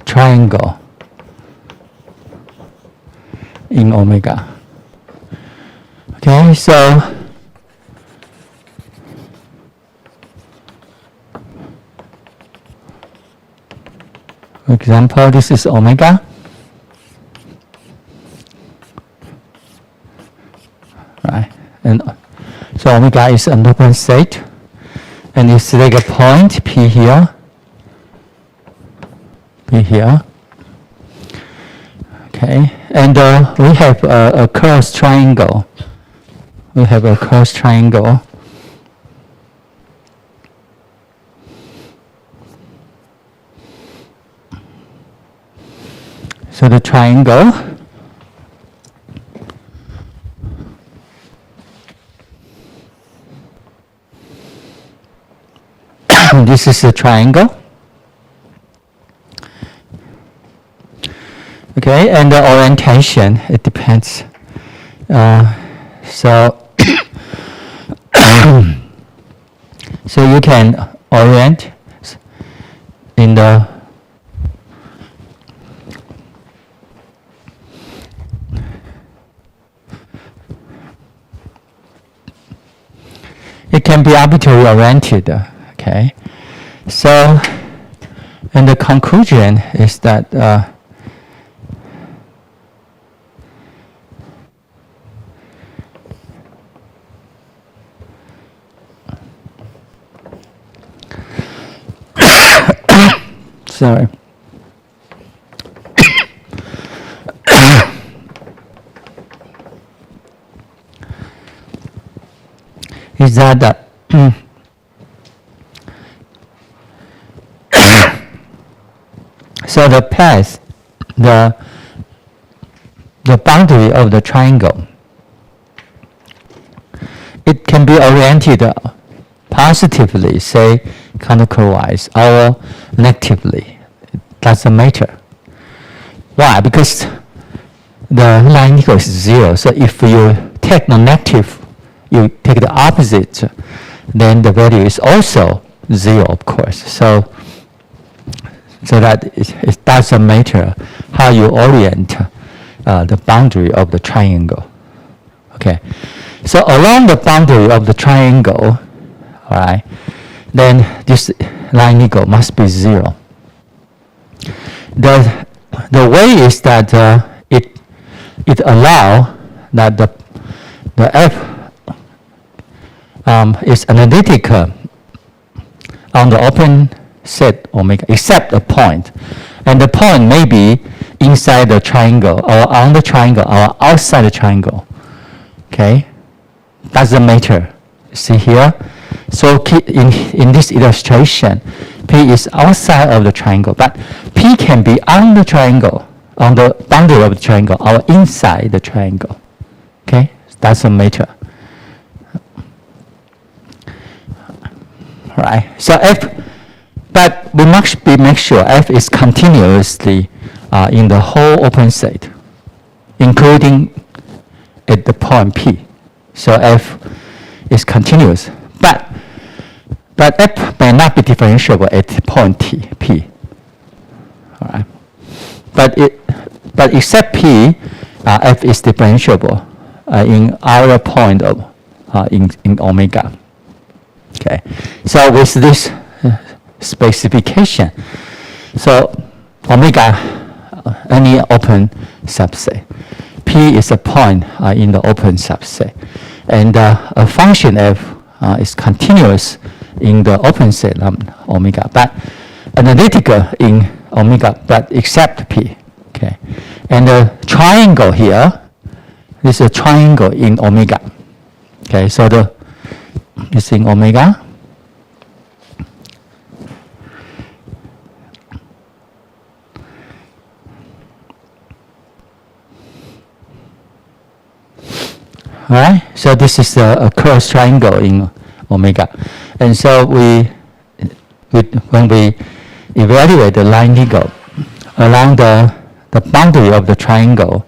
triangle in omega. Okay, so for example, this is omega. Right, and so omega is an open set, and you select a point P here. Here. Okay, and we have a closed triangle. We have a closed triangle. So the triangle, this is the triangle. Okay, and the orientation, it depends. So you can orient in the it can be arbitrarily oriented. Okay, so and the conclusion is that sorry. Is that so the path, the boundary of the triangle, it can be oriented positively, say counterclockwise, or negatively. It doesn't matter. Why? Because the line equals 0. So if you take the negative, you take the opposite, then the value is also 0, of course. So that it doesn't matter how you orient the boundary of the triangle. Okay. So along the boundary of the triangle, all right, then this line equal must be 0. The way is that it allow that the f is analytic on the open set omega, except a point, and the point may be inside the triangle or on the triangle or outside the triangle. Okay, doesn't matter. See here. So in this illustration, P is outside of the triangle, but P can be on the triangle, on the boundary of the triangle, or inside the triangle. Okay, doesn't matter. All right. So F, but we must make sure F is continuously in the whole open set, including at the point P. So F is continuous, but F may not be differentiable at point P. All right, but except P, F is differentiable in our point of in omega. Okay, so with this specification, so omega any open subset, P is a point in the open subset, and a function F is continuous in the open set omega, but analytical in omega, but except P. Okay, and the triangle here, this is a triangle in omega. Okay, so it's in omega. All right, so this is a cross triangle in omega, and so when we evaluate the line equal along the boundary of the triangle,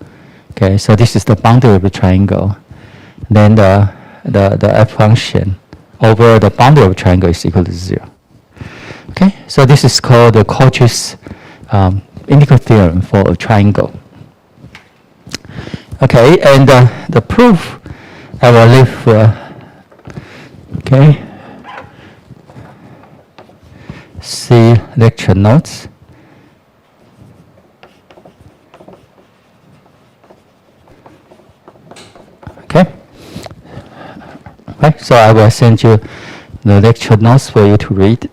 okay, so this is the boundary of the triangle, then the f function over the boundary of the triangle is equal to 0. Okay, so this is called the Cauchy's integral theorem for a triangle. Okay, and the proof I will leave for, okay, see lecture notes. Okay, right, so I will send you the lecture notes for you to read.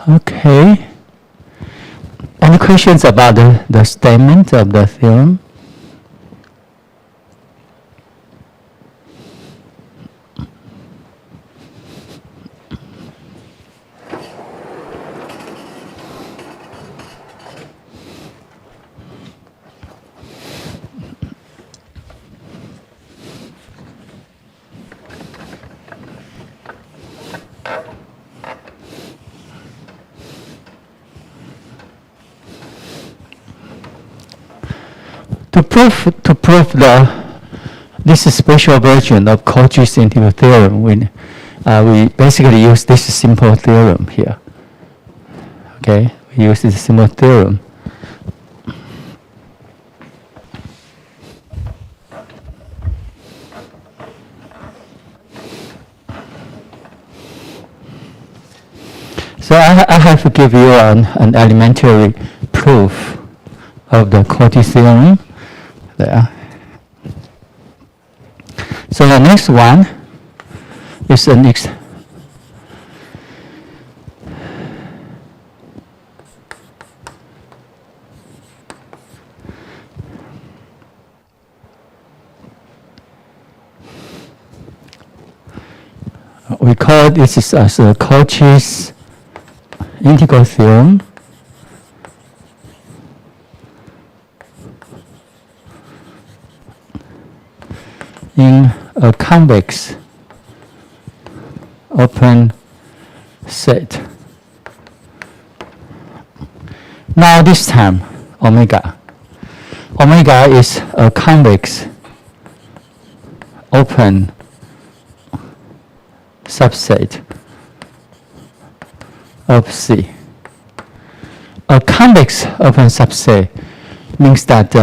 Okay. Any questions about the statement of the theorem? To prove this special version of Cauchy's integral theorem, we basically use this simple theorem here. Okay, we use this simple theorem. So I have to give you an elementary proof of the Cauchy theorem there. So the next one is an we call this as a Cauchy's integral theorem. In a convex open set. Now this time, omega. Omega is a convex open subset of C. A convex open subset means that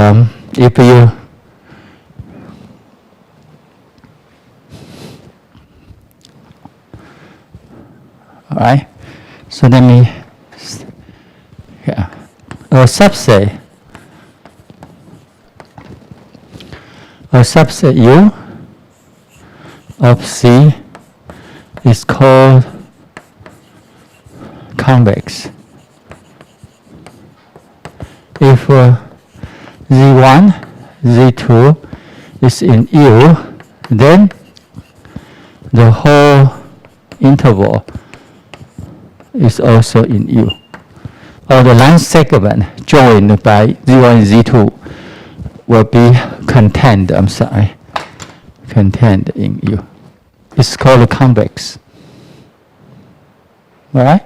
if you Alright, so let me, a subset U of C is called convex. If Z1, Z2 is in U, then the whole interval is also in U. Or the line segment joined by Z1 and Z2 will be contained in U. It's called a convex. All right?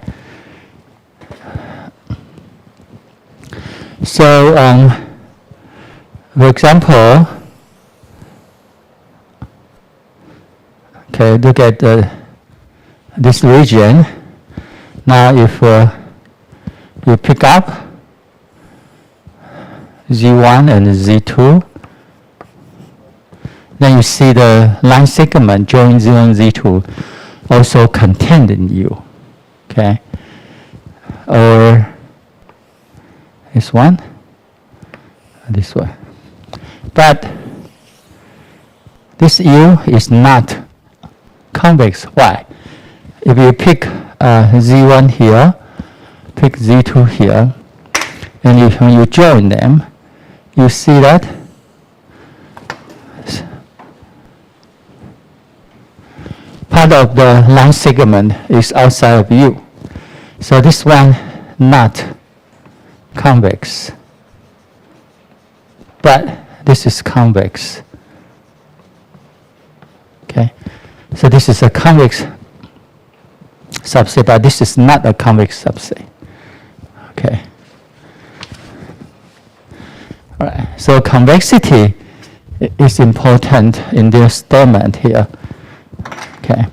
So, for example, okay, look at this region. Now, if you pick up Z1 and Z2, then you see the line segment joining Z1 and Z2 also contained in U. Okay? Or this one, this one. But this U is not convex. Why? If you pick Z1 here, pick Z2 here, and when you join them, you see that part of the line segment is outside of U. So this one not convex, but this is convex. Okay, so this is a convex subset, but this is not a convex subset. Okay. All right. So convexity is important in this statement here. Okay.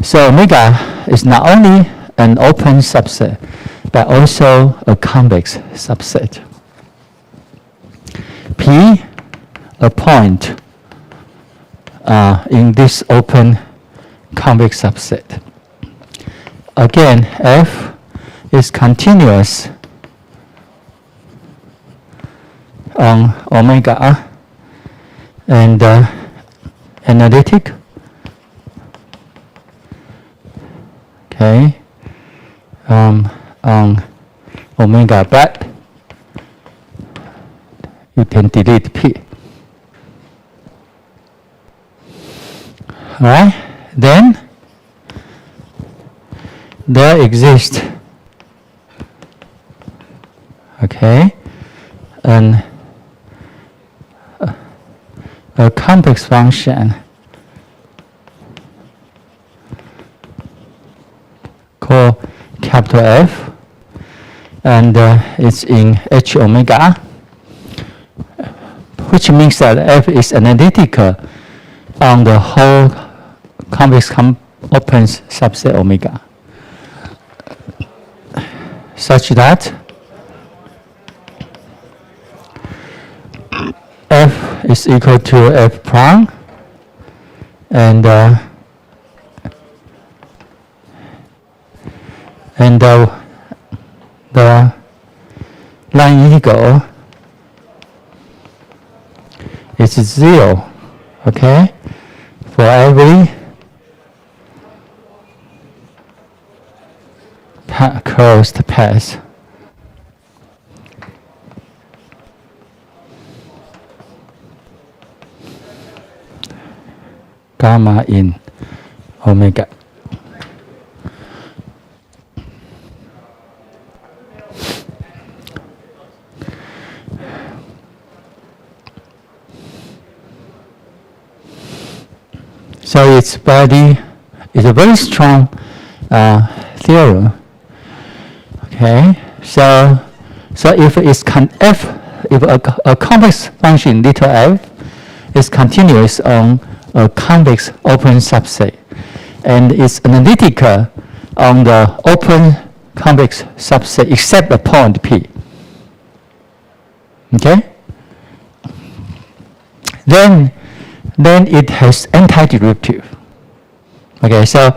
So omega is not only an open subset, but also a convex subset. P, a point in this open convex subset. Again, F is continuous on omega and analytic. on omega, but you can delete P. All right, then there exists, okay, a complex function called capital F, and it's in H omega, which means that F is analytical on the whole complex open subset omega, such that F is equal to F prime, and the line integral is 0, okay, for every closed path. Gamma in omega. So it's a very strong theorem. Okay, so if a complex function little f is continuous on a convex open subset, and it's analytical on the open convex subset except the point P. Okay? Then it has antiderivative. Okay, so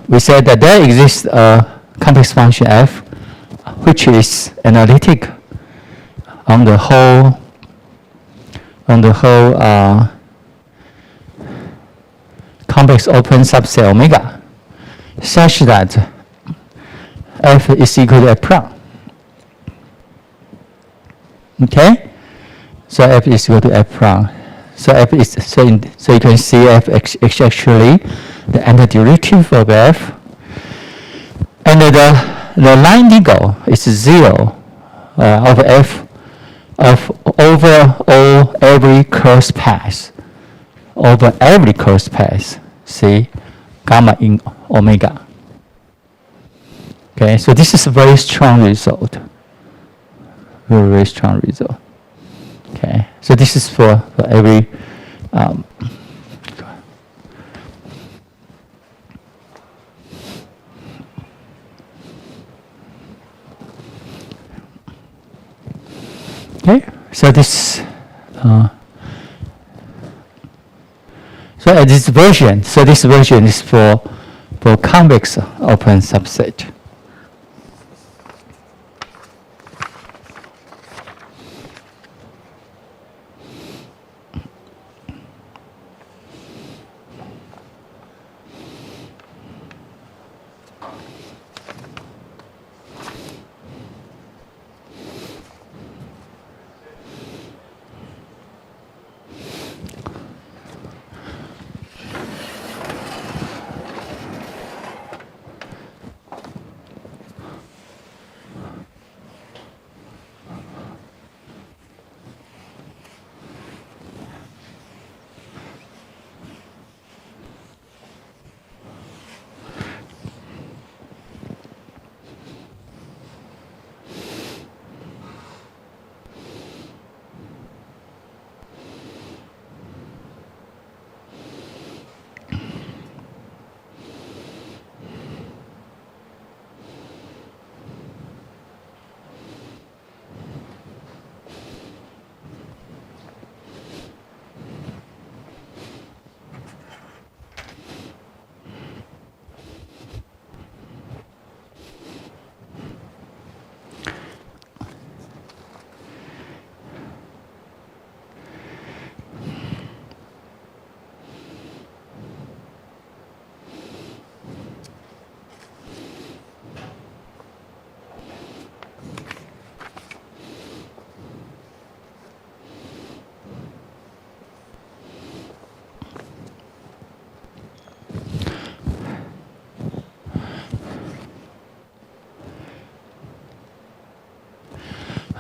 we said that there exists a complex function f which is analytic on the whole complex open subset omega, such that f is equal to f prime. Okay, so f is equal to f prime. So f is so you can see f is actually the antiderivative of f, and the line integral is 0 of f of over all every closed path, over every closed path. See, gamma in omega. Okay, so this is a very strong result. Very strong result. Okay, so this is for every okay, so this this version is for convex open subset.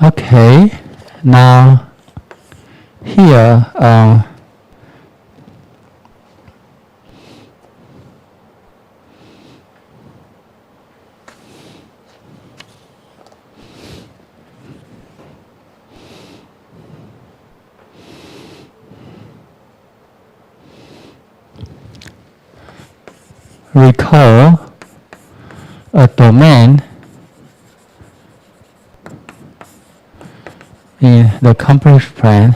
Okay, now here recall a domain in the complex plane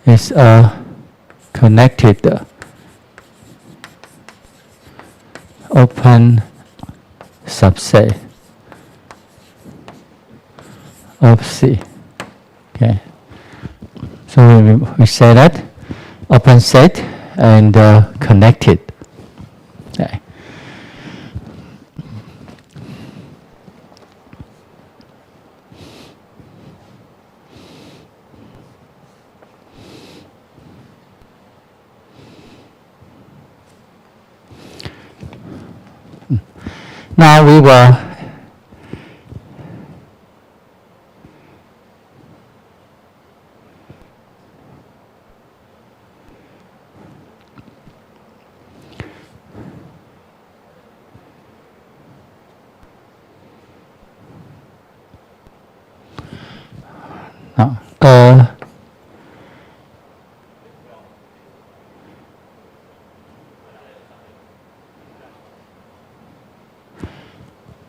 is a connected open subset of C. Okay, so we say that open set and connected. Okay. Now we will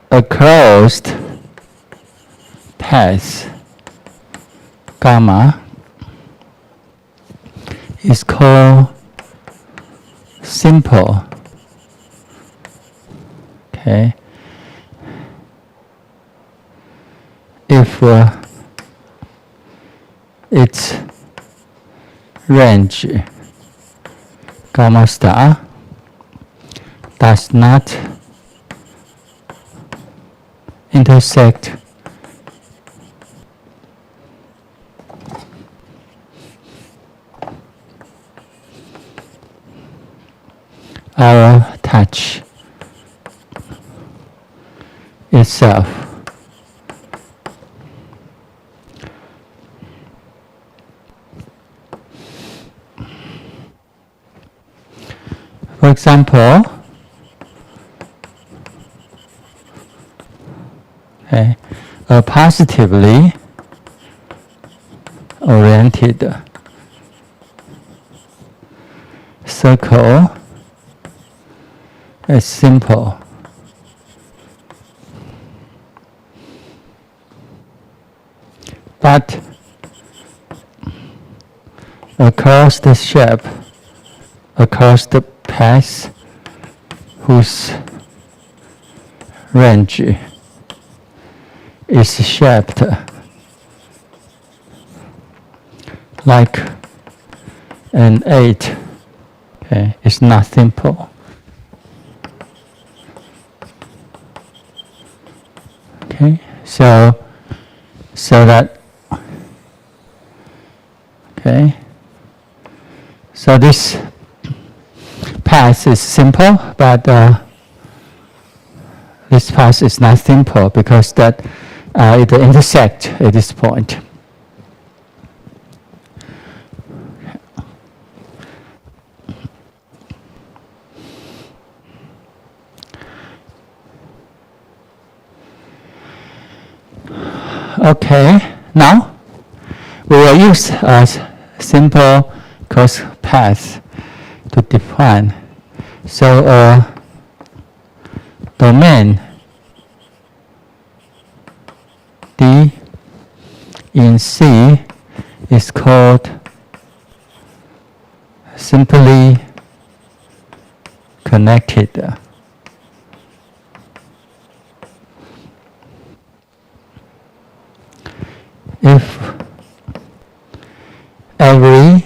a closed path gamma is called simple. Okay, if its range gamma star does not intersect our touch itself. For example, okay, a positively oriented circle is simple. But across the shape, across the path whose range is shaped like an 8, okay, it's not simple. Okay, so that, okay, so this path is simple, but this path is not simple because that it intersects at this point. Okay, now we will use a simple cross path to define. So a domain D in C is called simply connected. If every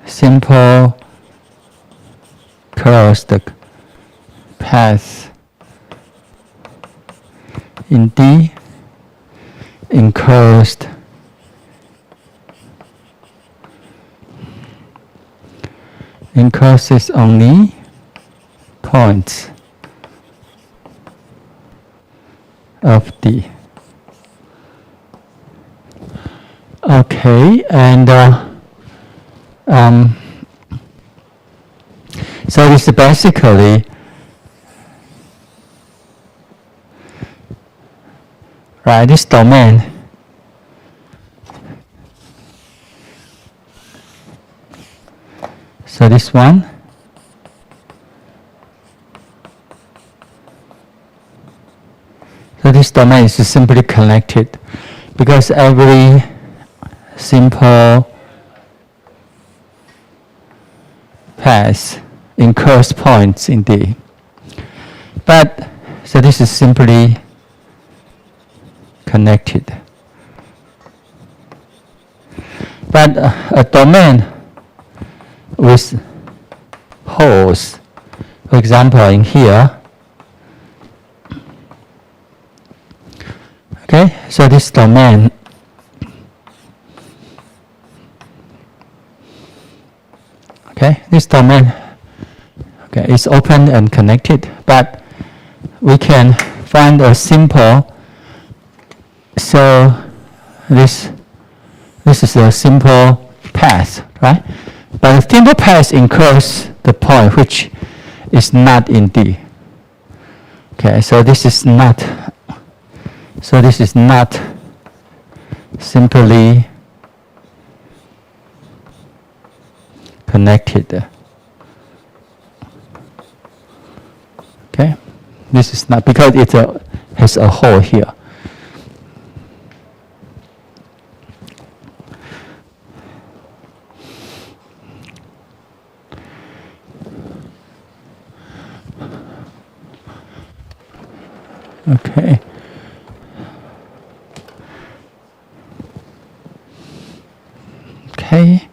simple closed path in D enclosed encloses only points of D. Okay, and so this is basically right, this domain so this one so this domain is simply connected because every simple path incurs points in D. But so this is simply connected. But a domain with holes, for example, in here. Okay, so this domain this domain is open and connected, but we can find a simple, so this is a simple path, right? But a simple path incurs the point which is not in D. Okay, so this is not simply connected. Okay, this is not because it has a hole here. Okay. Okay.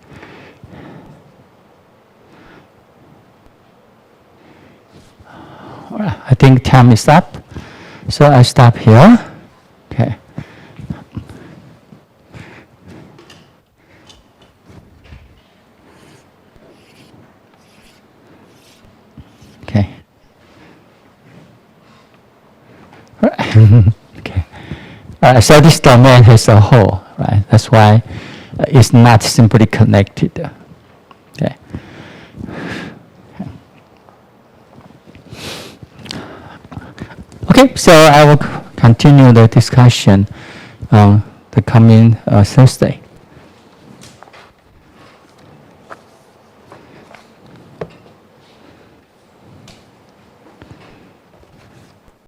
I think time is up, so I stop here. Okay. Okay. Okay. So this domain has a hole, right? That's why it's not simply connected. Okay. Okay, so I will continue the discussion on the coming Thursday.